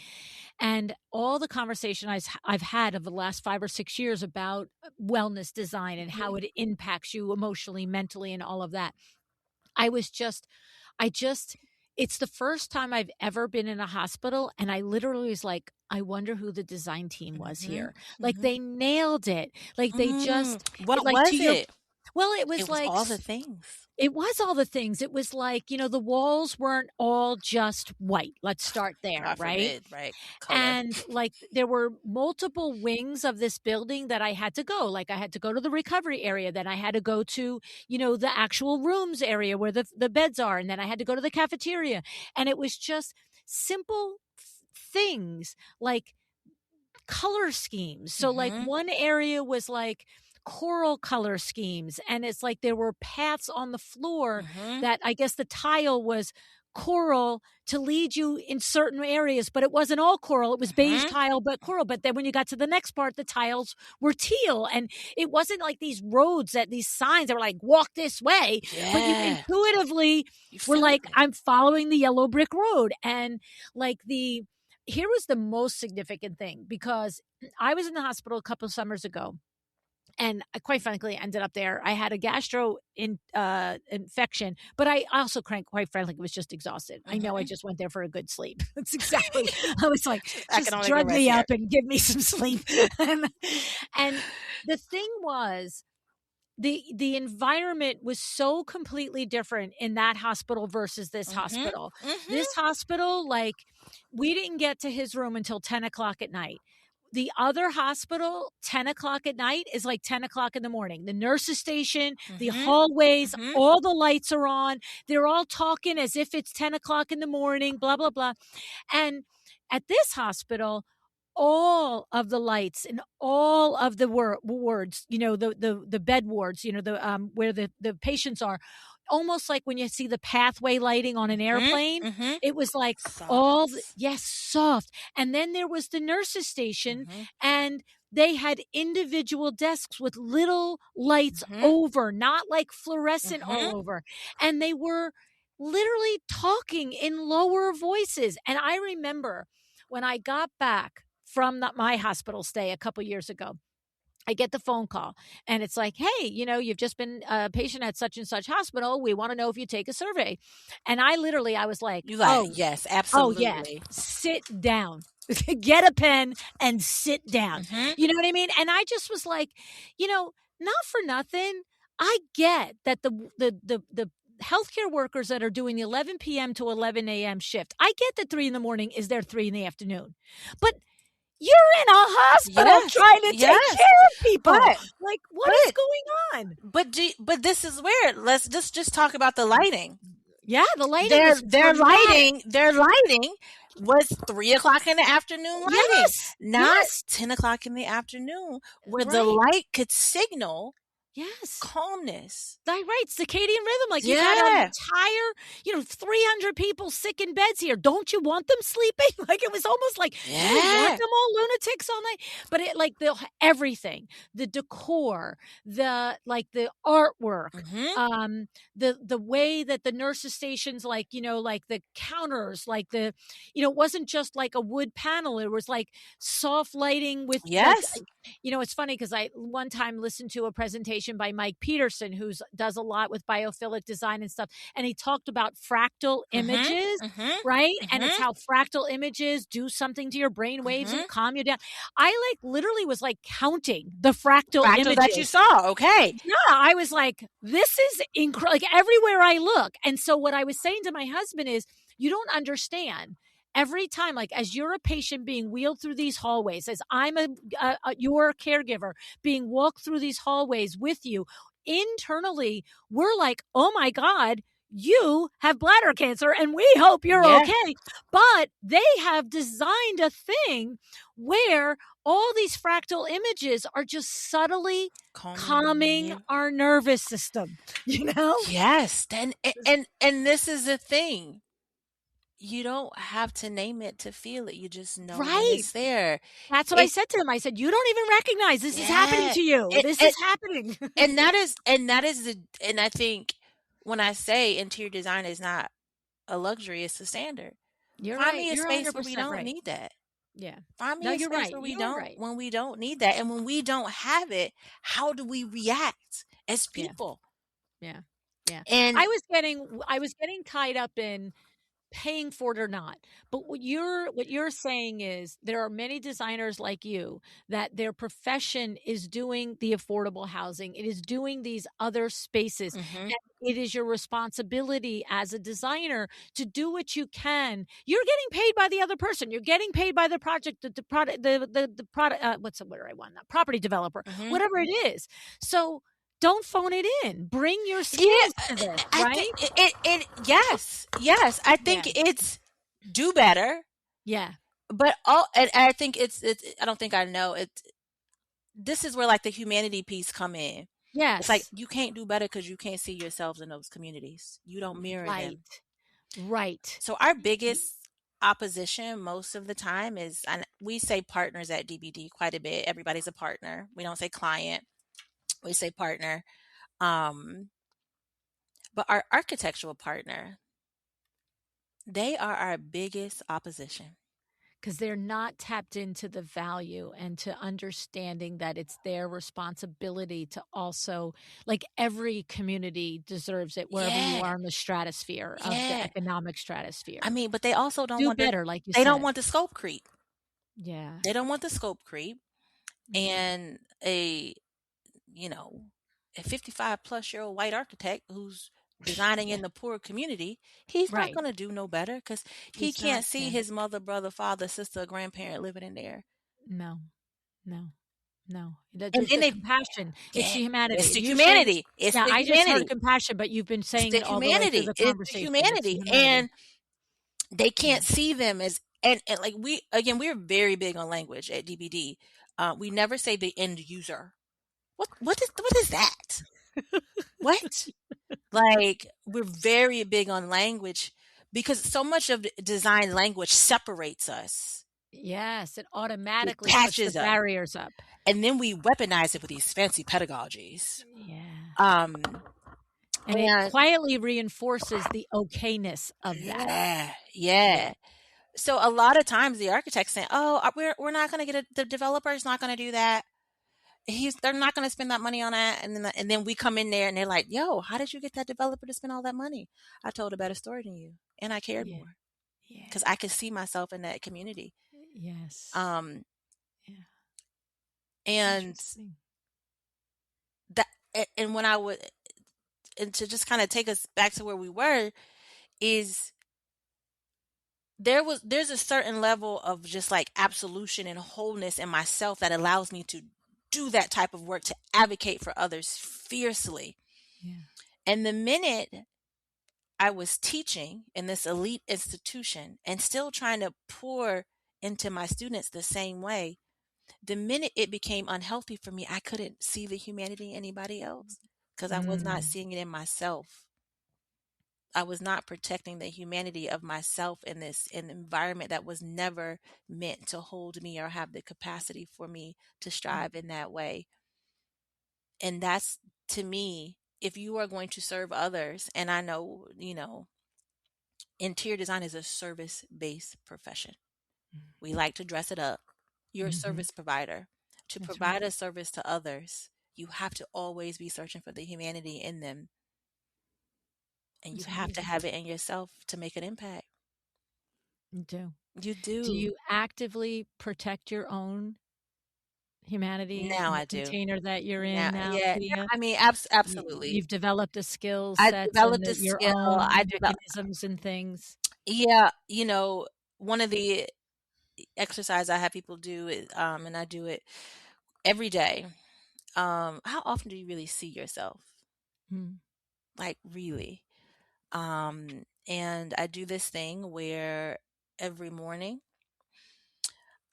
And all the conversation I've had of the last 5 or 6 years about wellness design and mhm, how it impacts you emotionally, mentally, and all of that. I was just, I just, it's the first time I've ever been in a hospital. And I literally was like, I wonder who the design team was mhm, here. Like mhm. they nailed it. Like they just, What like to was your, it? well, it It was was like all the things. it was all the things. It was like, the walls weren't all just white. Let's start there, God right? forbid, right? Color. And, like, there were multiple wings of this building that I had to go. Like, I had to go to the recovery area, then I had to go to, the actual rooms area where the beds are, and then I had to go to the cafeteria. And it was just simple things like color schemes. So like Mhm, one area was like coral color schemes, and it's like there were paths on the floor mhm, that I guess the tile was coral to lead you in certain areas, but it wasn't all coral. It was beige mhm. tile but coral. But then when you got to the next part, the tiles were teal, and it wasn't like these roads that these signs that were like walk this way, but you Yeah, intuitively you were felt like, it. I'm following the yellow brick road. And like the here was the most significant thing, because I was in the hospital a couple of summers ago, and I quite frankly ended up there. I had a infection, but I also quite frankly was just exhausted. I know I Mhm. just went there for a good sleep. That's exactly. I was like, I can just only get drug rest me here. up and give me some sleep. and, and the thing was, the environment was so completely different in that hospital versus this Mhm, hospital. mhm, This hospital, like, we didn't get to his room until 10 o'clock at night. The other hospital, 10 o'clock at night is like 10 o'clock in the morning. The nurses station, the mhm, hallways, mhm, all the lights are on. They're all talking as if it's 10 o'clock in the morning, blah, blah, blah. And at this hospital, all of the lights and all of the wards, the bed wards, the where the patients are, almost like when you see the pathway lighting on an mhm, airplane. mhm. It was like Soft. yes, soft. And then there was the nurses station, Mhm, and they had individual desks with little lights mhm, over, not like fluorescent all mhm. over. And they were literally talking in lower voices. And I remember when I got back from my hospital stay a couple years ago, I get the phone call, and it's like, hey, you've just been a patient at such and such hospital. We want to know if you take a survey. And I was like, You like, oh, yes, oh, yeah, absolutely. sit down. Get a pen and sit down. Mhm, You know what I mean? And I just was like, not for nothing. I get that the healthcare workers that are doing the 11 p.m. to 11 a.m. shift, I get that 3 in the morning is their 3 in the afternoon. But you're in a hospital yes, trying to take yes, care of people. but Like, what is but going on? but this is weird. Let's just talk about the lighting. Yeah, the lighting Their is their dramatic. lighting their lighting was 3 o'clock in the afternoon lighting, Yes, not yes, 10 o'clock in the afternoon, where the right. light could signal Yes. calmness. Right, circadian rhythm, like, you've had an Yeah, entire, 300 people sick in beds here. Don't you want them sleeping? Like, it was almost like, do you want yeah. them all lunatics all night? But it like, everything, the decor, the artwork, Mhm. the way that the nurses stations, like, like the counters, like it wasn't just like a wood panel. It was like soft lighting with like, Yes. it's funny because I one time listened to a presentation by Mike Peterson, who does a lot with biophilic design and stuff, and he talked about fractal Mhm, images, mhm, right? And it's mhm, how fractal images do something to your brain waves mhm. and calm you down. I like literally was like counting the fractal Fractals that you images. saw, okay. Yeah, I was like, this is incredible. Like everywhere I look. And so what I was saying to my husband is, you don't understand. Every time, like as you're a patient being wheeled through these hallways, as I'm your caregiver being walked through these hallways with you, internally, we're like, oh my God, you have bladder cancer and we hope you're Yeah. okay. But they have designed a thing where all these fractal images are just subtly calming Calming. our nervous system, you know? Yes. Then and this is the thing. You don't have to name it to feel it. You just know when Right. it's there. That's what I It said to him. I said, "You don't even recognize this is happening yeah. to you. It, This it is happening." and that is the and I think when I say interior design is not a luxury, it's the standard. You're Find right. me a You're space where we 100% don't right. need that. Yeah. Find No, me a you're space right. where You're right. we don't need that. And when we don't have it, how do we react as Yeah. people? Yeah. Yeah. And I was getting tied up in paying for it or not. But what you're saying is there are many designers like you that their profession is doing the affordable housing. It is doing these other spaces. mhm, And it is your responsibility as a designer to do what you can. You're getting paid by the other person. You're getting paid by the project, the product, the product. What's the word I want? Property developer, mhm. whatever it is. So don't phone it in. Bring your Yeah, skills to this, I think right? yes, yes. I think Yeah. it's do better, Yeah. but all and I think it's I don't think I know it. This is where like the humanity piece come in. It's like Yes. you can't do better because you can't see yourselves in those communities. You don't mirror Right. them. Right. So our Y biggest opposition most of the time is, and we say partners at DBD quite a bit. Everybody's a partner. We don't say client. We say partner. Um, but our architectural partner, they are our biggest opposition. 'Cause they're not tapped into the value and to understanding that it's their responsibility to also like, every community deserves it wherever you Yeah, are in the stratosphere of the yeah. economic I stratosphere. mean, but they also don't Do want the better, like you they don't said. want the scope creep. Yeah. They don't want the scope creep. Mhm. And you know, a 55 plus year old white architect who's designing Yeah. in the poor community, he's not Right. going to do no better because he He's not, can't see yeah. his mother, brother, father, sister, grandparent living in there. No. No. No. And then The they, compassion, it's yeah, the humanity. it's the You're saying humanity. It's yeah, the I just heard humanity. compassion, but you've been It's saying the it all the way through humanity. the It's the conversation. It's the humanity. humanity. And they Yeah. can't see them as, and like we, again, we're very big on language at DBD. We never say the end user. What is that? What? Like, we're very big on language because so much of the design language separates us. Yes, it It automatically puts the patches us, barriers up. and then we weaponize it with these fancy pedagogies. Yeah. Um, And it and quietly reinforces the okayness of that. yeah, Yeah. yeah. So a lot of times the architects say, "Oh, we're not going to get the developer's not going to do that. They're not going to spend that money on that." And then we come in there and they're like, "Yo, how did you get that developer to spend all that money?" I told a better story than you, and I cared Yeah. more. Yeah. 'Cause I could see myself in that community. Yes. Um, Yeah. and Interesting. that and when I would and to just kinda take us back to where we were, is there's a certain level of just, like, absolution and wholeness in myself that allows me to do that type of work, to advocate for others fiercely. Yeah. And the minute I was teaching in this elite institution and still trying to pour into my students the same way, the minute it became unhealthy for me, I couldn't see the humanity in anybody else because I was not Mm. seeing it in myself. I was not protecting the humanity of myself in this an environment that was never meant to hold me or have the capacity for me to Mm. strive in that way. And that's to me, if you are going to serve others, and I know, interior design is a service based profession. We like to dress it up. You're a Mhm. service provider. To That's right. provide a service to others, you have to always be searching for the humanity in them, and you It's have to amazing. have it in yourself to make an impact. You do. You Do do. you actively protect your own humanity Now in the I do. container that you're Now, in now, yeah, yeah, Kia? I mean, absolutely. You've developed a skill I sets developed and a your skill. own mechanisms and things. Yeah, one of the exercise I have people do is, and I do it every day. How often do you really see yourself? Mm. Like, really? And I do this thing where every morning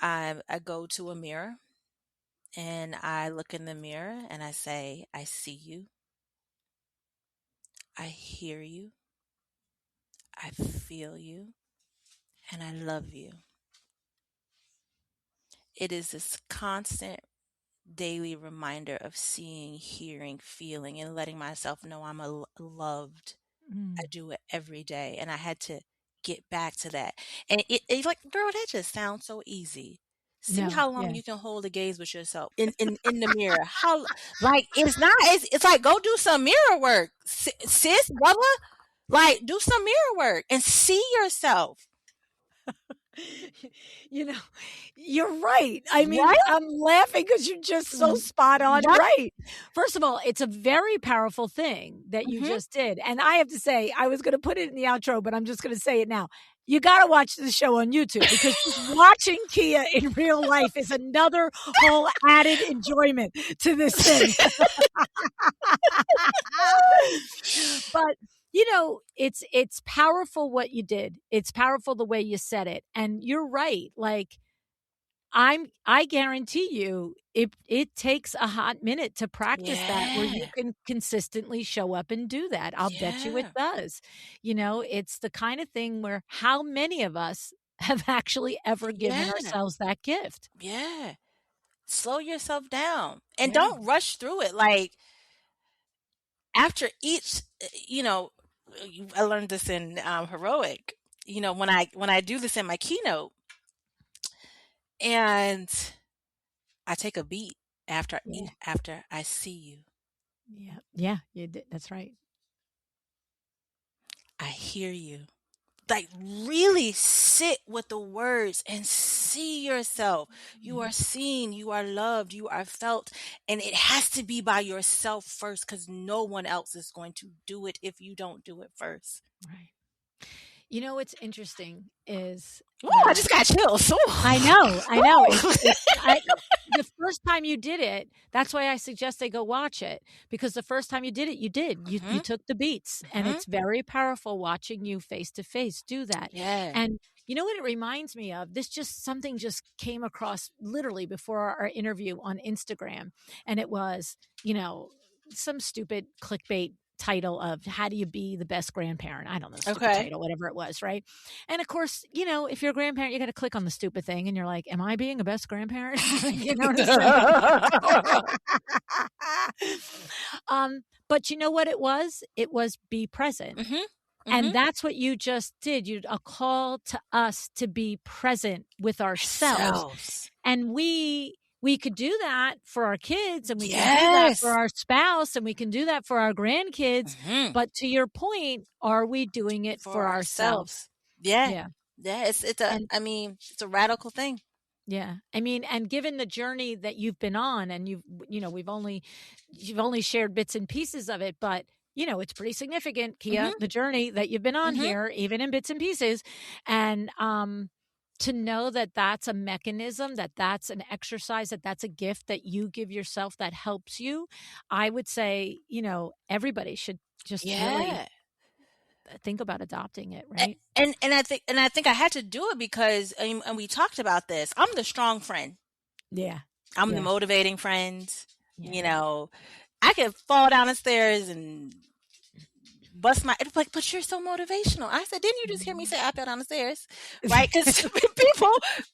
I go to a mirror and I look in the mirror and I say, I see you, I hear you, I feel you, and I love you. It is this constant daily reminder of seeing, hearing, feeling, and letting myself know loved. I Mm. do it every day, and I had to get back to that. And it's like, girl, that just sounds so easy. See No, how long yeah. you can hold a gaze with yourself in the mirror. How like it's not. It's like go do some mirror work, sis, brother. Like do some mirror work and see yourself. You know, you're right. I mean, Right? I'm laughing because you're just so Mm, spot on right? right. First of all, it's a very powerful thing that you Hmm. just did. And I have to say, I was going to put it in the outro, but I'm just going to say it now. You got to watch the show on YouTube because just watching Kia in real life is another whole added enjoyment to this thing. But it's powerful what you did. It's powerful the way you said it. And you're right. Like I guarantee you it takes a hot minute to practice that where you Yeah. can consistently show up and do that. I'll bet you it Yeah. does. It's the kind of thing where how many of us have actually ever given Yeah. ourselves that gift? Yeah. Slow yourself down and Yeah. don't rush through it. Like after each, I learned this in heroic. When I do this in my keynote, and I take a beat Yeah. after I see you, Yeah. Yeah, you did. That's right. I hear you. Like really sit with the words and see yourself. You Yeah. are seen, you are loved, you are felt, and it has to be by yourself first because no one else is going to do it if you don't do it first. Right. What's interesting is Ooh, I that just got chills. Ooh. I know, Ooh. it's I the first time you did it, that's why I suggest they go watch it, because the first time you did it, you did. You Mhm, took the beats, and mhm. it's very powerful watching you face to face do that, Yeah. and you know what it reminds me of? This just something just came across literally before our interview on Instagram, and it was, some stupid clickbait title of "How do you be the best grandparent?" I don't know, stupid Okay. title, whatever it was, right? And of course, if you're a grandparent, you got to click on the stupid thing and you're like, am I being a best grandparent? You know what I'm saying? But you know what it was? It was be present. Mhm, And mhm. that's what you just did. You a call to us to be present with ourselves. Ourselves. And we could do that for our kids and we can do that for Yes. our spouse and we can do that for our grandkids. Mhm. But to your point, are we doing it For for ourselves? ourselves. Yeah. Yeah. Yeah, it's a And I mean, it's a radical thing. yeah. I mean, and given the journey that you've been on and you've only shared bits and pieces of it, but it's pretty significant, Kia, Mhm, the journey that you've been on mhm. here, even in bits and pieces. And to know that that's a mechanism, that that's an exercise, that that's a gift that you give yourself that helps you, I would say, everybody should just really Yeah. think about adopting it, A right? and I think I had to do it because and we talked about this. I'm the strong friend. Yeah. I'm the Yeah. motivating friend. You Yeah. know, I could fall down the stairs and bust my it's like, but you're so motivational. I said, didn't you just hear me Mhm. say I fell down the stairs? Right? Because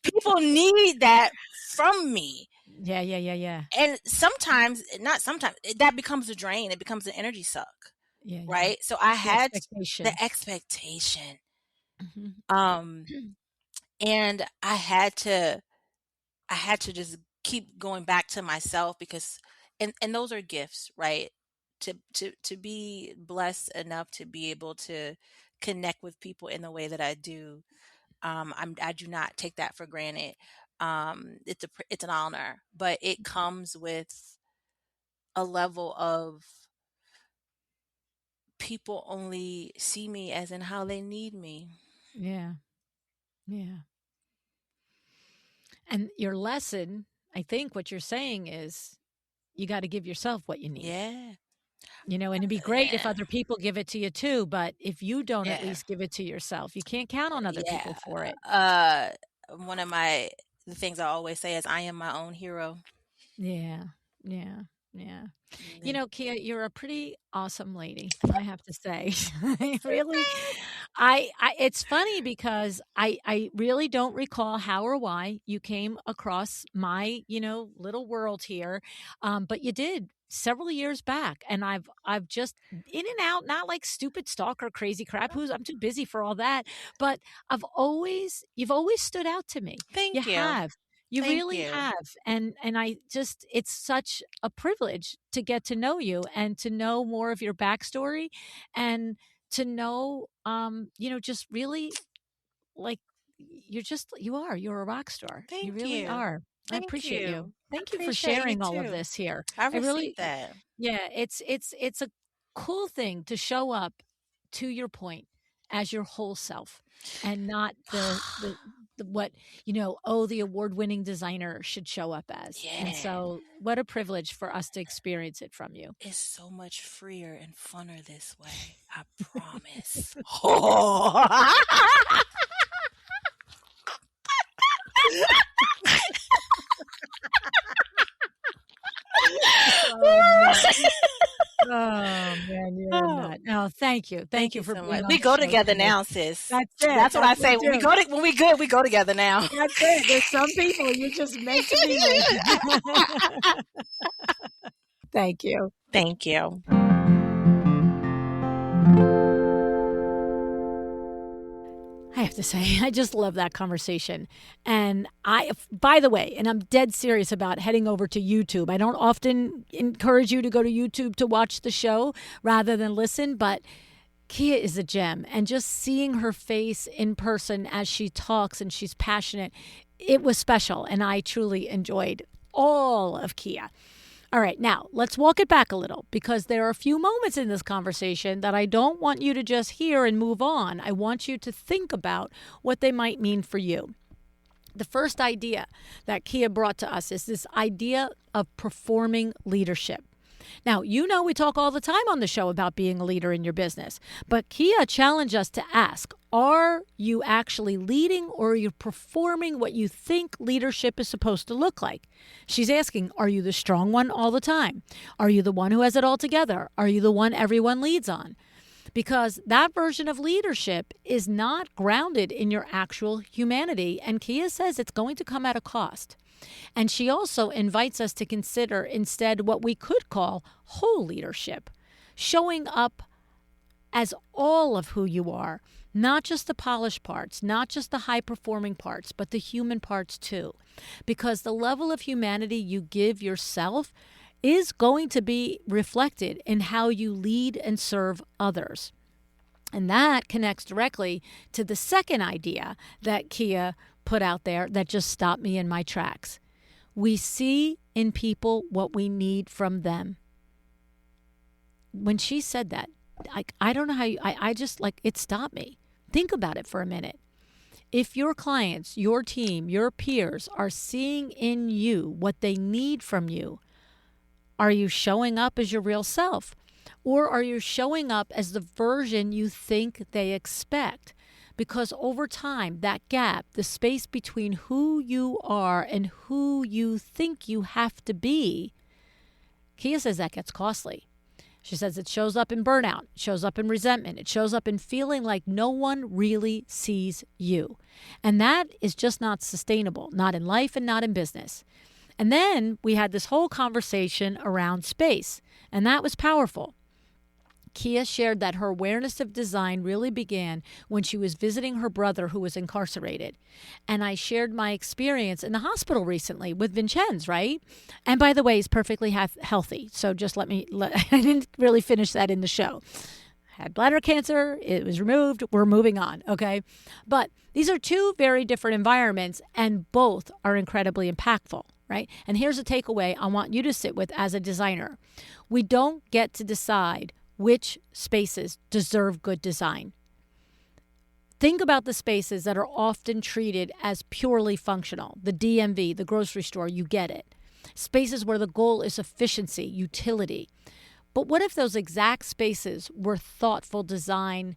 people need that from me. Yeah, yeah, yeah, yeah. And sometimes, not sometimes, that becomes a drain. It becomes an energy suck. Yeah, yeah. Right? So I The had the expectation. expectation. Mhm. Um and I had to just keep going back to myself because and those are gifts, right? To be blessed enough to be able to connect with people in the way that I do. I do not take that for granted. It's an honor, but it comes with a level of people only see me as in how they need me. Yeah, yeah. And your lesson, I think what you're saying is you gotta give yourself what you need. Yeah. And it'd be great if Yeah. other people give it to you too, but if you don't at Yeah. least give it to yourself, you can't count on other Yeah. people for it. Uh, one of the things I always say is I am my own hero. Yeah. Yeah. Yeah. And then Kia, you're a pretty awesome lady, I have to say. I so really it's funny because I really don't recall how or why you came across my, little world here. But you did several years back, and I've just in and out, not like stupid stalker crazy crap, who's I'm too busy for all that, but you've always stood out to me. You thank you. have. You Thank really you. have, and I just it's such a privilege to get to know you and to know more of your backstory and to know, just really, like, you're a rock star. You Thank really you. are. I Thank appreciate you. you. I Thank you for appreciate you sharing all of too. this here. I I really received that. Yeah, it's a cool thing to show up, to your point, as your whole self and not the what, the award-winning designer should show up as. And Yeah. so what a privilege for us to experience it from you. It's so much freer and funner this way. I promise. Oh, man. Oh, man, you're a Oh, nut. Oh, thank you. Thank thank you you for so being much. on We the go show together today. now, sis. That's it. That's what That's I what say. we do. When we good, we go together now. That's it. There's some people you're just meant to be with. Thank you. Thank you. I have to say, I just love that conversation. And by the way, and I'm dead serious about heading over to YouTube. I don't often encourage you to go to YouTube to watch the show rather than listen, but Kia is a gem. And just seeing her face in person as she talks and she's passionate, it was special. And I truly enjoyed all of Kia. All right, now let's walk it back a little because there are a few moments in this conversation that I don't want you to just hear and move on. I want you to think about what they might mean for you. The first idea that Kia brought to us is this idea of performing leadership. Now, we talk all the time on the show about being a leader in your business, but Kia challenged us to ask, are you actually leading or are you performing what you think leadership is supposed to look like? She's asking, are you the strong one all the time? Are you the one who has it all together? Are you the one everyone leads on? Because that version of leadership is not grounded in your actual humanity, and Kia says it's going to come at a cost. And she also invites us to consider instead what we could call whole leadership, showing up as all of who you are, not just the polished parts, not just the high performing parts, but the human parts too. Because the level of humanity you give yourself is going to be reflected in how you lead and serve others. And that connects directly to the second idea that Kia put out there that just stopped me in my tracks. We see in people what we need from them. When she said that, I don't know how I just it stopped me. Think about it for a minute. If your clients, your team, your peers are seeing in you what they need from you, are you showing up as your real self? Or are you showing up as the version you think they expect? Because over time, that gap, the space between who you are and who you think you have to be, Kia says that gets costly. She says it shows up in burnout, it shows up in resentment, it shows up in feeling like no one really sees you. And that is just not sustainable, not in life and not in business. And then we had this whole conversation around space, and that was powerful. Kia shared that her awareness of design really began when she was visiting her brother who was incarcerated. And I shared my experience in the hospital recently with Vincenz, right? And by the way, he's perfectly healthy. So just I didn't really finish that in the show. Had bladder cancer, it was removed, we're moving on, okay? But these are two very different environments, and both are incredibly impactful, right? And here's a takeaway I want you to sit with as a designer. We don't get to decide which spaces deserve good design. Think about the spaces that are often treated as purely functional. The DMV, the grocery store, you get it. Spaces where the goal is efficiency, utility. But what if those exact spaces were thoughtful design,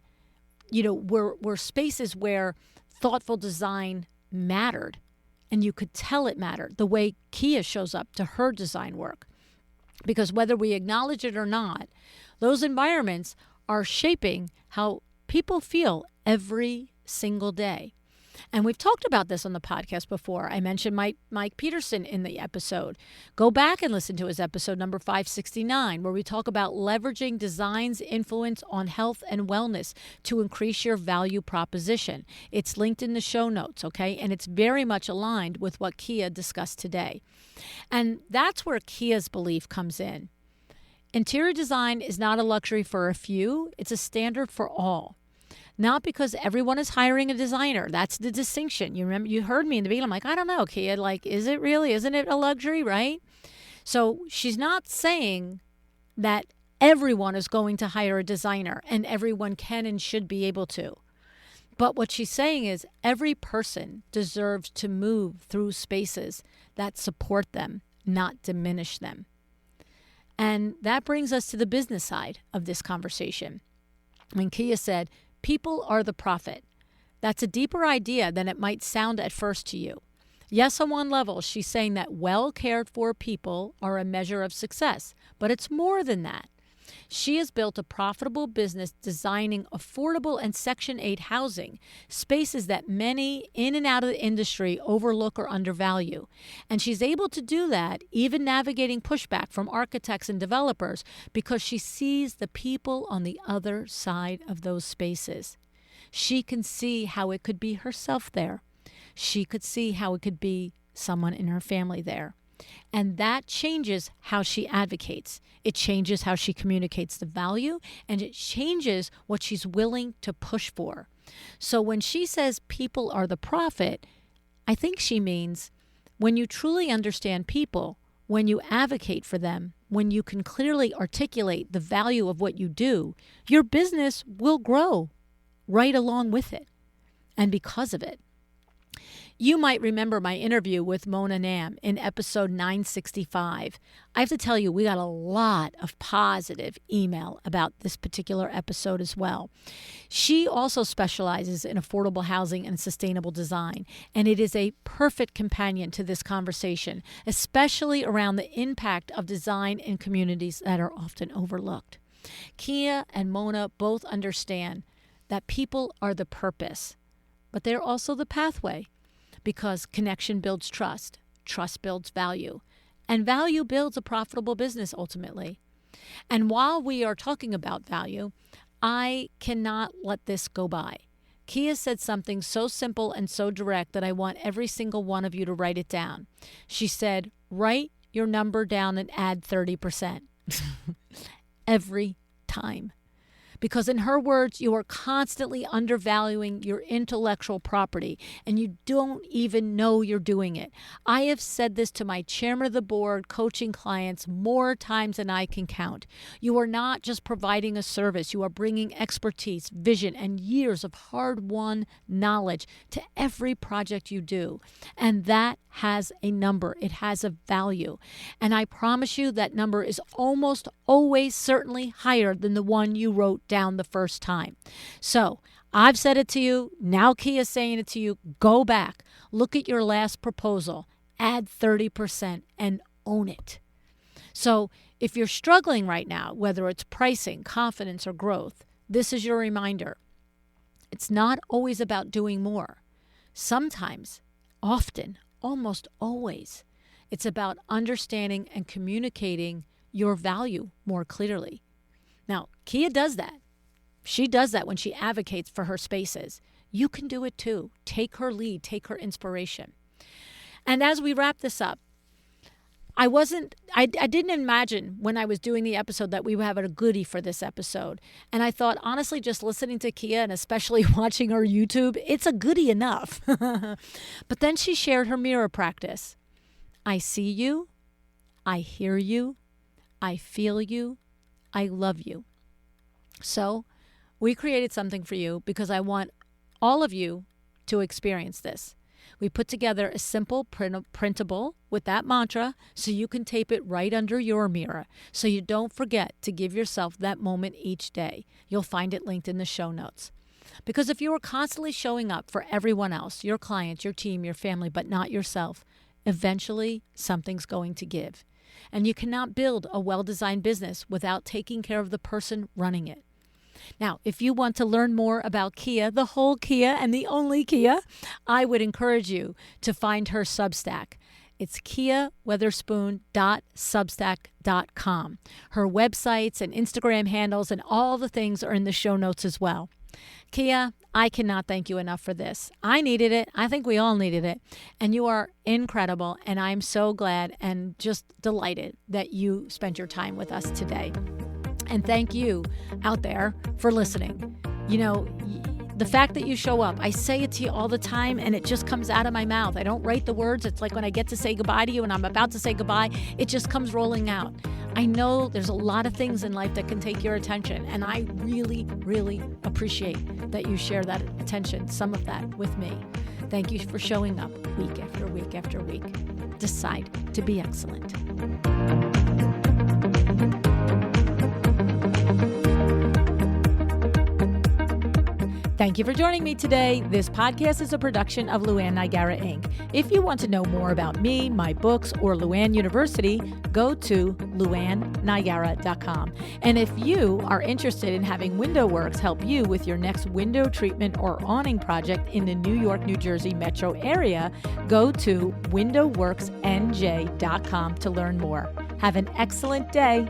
were spaces where thoughtful design mattered and you could tell it mattered, the way Kia shows up to her design work? Because whether we acknowledge it or not, those environments are shaping how people feel every single day. And we've talked about this on the podcast before. I mentioned Mike Peterson in the episode. Go back and listen to his episode number 569, where we talk about leveraging design's influence on health and wellness to increase your value proposition. It's linked in the show notes, okay? And it's very much aligned with what Kia discussed today. And that's where Kia's belief comes in. Interior design is not a luxury for a few, it's a standard for all. Not because everyone is hiring a designer. That's the distinction. You remember, you heard me in the beginning. I'm like, I don't know, Kia. Like, is it really? Isn't it a luxury, right? So she's not saying that everyone is going to hire a designer and everyone can and should be able to. But what she's saying is every person deserves to move through spaces that support them, not diminish them. And that brings us to the business side of this conversation. When Kia said, people are the profit. That's a deeper idea than it might sound at first to you. Yes, on one level, she's saying that well cared for people are a measure of success, but it's more than that. She has built a profitable business designing affordable and Section 8 housing, spaces that many in and out of the industry overlook or undervalue. And she's able to do that, even navigating pushback from architects and developers, because she sees the people on the other side of those spaces. She can see how it could be herself there. She could see how it could be someone in her family there. And that changes how she advocates. It changes how she communicates the value, and it changes what she's willing to push for. So when she says people are the profit, I think she means when you truly understand people, when you advocate for them, when you can clearly articulate the value of what you do, your business will grow right along with it and because of it. You might remember my interview with Mona Nam in episode 965. I have to tell you, we got a lot of positive email about this particular episode as well. She also specializes in affordable housing and sustainable design, and it is a perfect companion to this conversation, especially around the impact of design in communities that are often overlooked. Kia and Mona both understand that people are the purpose, but they're also the pathway. Because connection builds trust, trust builds value, and value builds a profitable business ultimately. And while we are talking about value, I cannot let this go by. Kia said something so simple and so direct that I want every single one of you to write it down. She said, write your number down and add 30%. Every time. Because in her words, you are constantly undervaluing your intellectual property and you don't even know you're doing it. I have said this to my chairman of the board coaching clients more times than I can count. You are not just providing a service. You are bringing expertise, vision, and years of hard-won knowledge to every project you do. And that has a number. It has a value. And I promise you that number is almost always certainly higher than the one you wrote down the first time. So I've said it to you. Now Kia's saying it to you. Go back. Look at your last proposal. Add 30% and own it. So if you're struggling right now, whether it's pricing, confidence, or growth, this is your reminder. It's not always about doing more. Sometimes, often, almost always, it's about understanding and communicating your value more clearly. Now, Kia does that. She does that when she advocates for her spaces. You can do it too. Take her lead, take her inspiration. And as we wrap this up, I didn't imagine when I was doing the episode that we would have a goodie for this episode. And I thought, honestly, just listening to Kia and especially watching her YouTube, it's a goodie enough. But then she shared her mirror practice. I see you. I hear you. I feel you. I love you. So we created something for you because I want all of you to experience this. We put together a simple printable with that mantra so you can tape it right under your mirror so you don't forget to give yourself that moment each day. You'll find it linked in the show notes. Because if you are constantly showing up for everyone else, your clients, your team, your family, but not yourself, eventually something's going to give. And you cannot build a well-designed business without taking care of the person running it. Now, if you want to learn more about Kia, the whole Kia and the only Kia, I would encourage you to find her Substack. It's kiaweatherspoon.substack.com. Her websites and Instagram handles and all the things are in the show notes as well. Kia, I cannot thank you enough for this. I needed it. I think we all needed it. And you are incredible. And I'm so glad and just delighted that you spent your time with us today. And thank you out there for listening. You know, the fact that you show up, I say it to you all the time and it just comes out of my mouth. I don't write the words. It's like when I get to say goodbye to you and I'm about to say goodbye, it just comes rolling out. I know there's a lot of things in life that can take your attention, and I really, really appreciate that you share that attention, some of that with me. Thank you for showing up week after week after week. Decide to be excellent. Thank you for joining me today. This podcast is a production of Luann Nigara, Inc. If you want to know more about me, my books, or Luann University, go to luannnigara.com. And if you are interested in having WindowWorks help you with your next window treatment or awning project in the New York, New Jersey metro area, go to windowworksnj.com to learn more. Have an excellent day.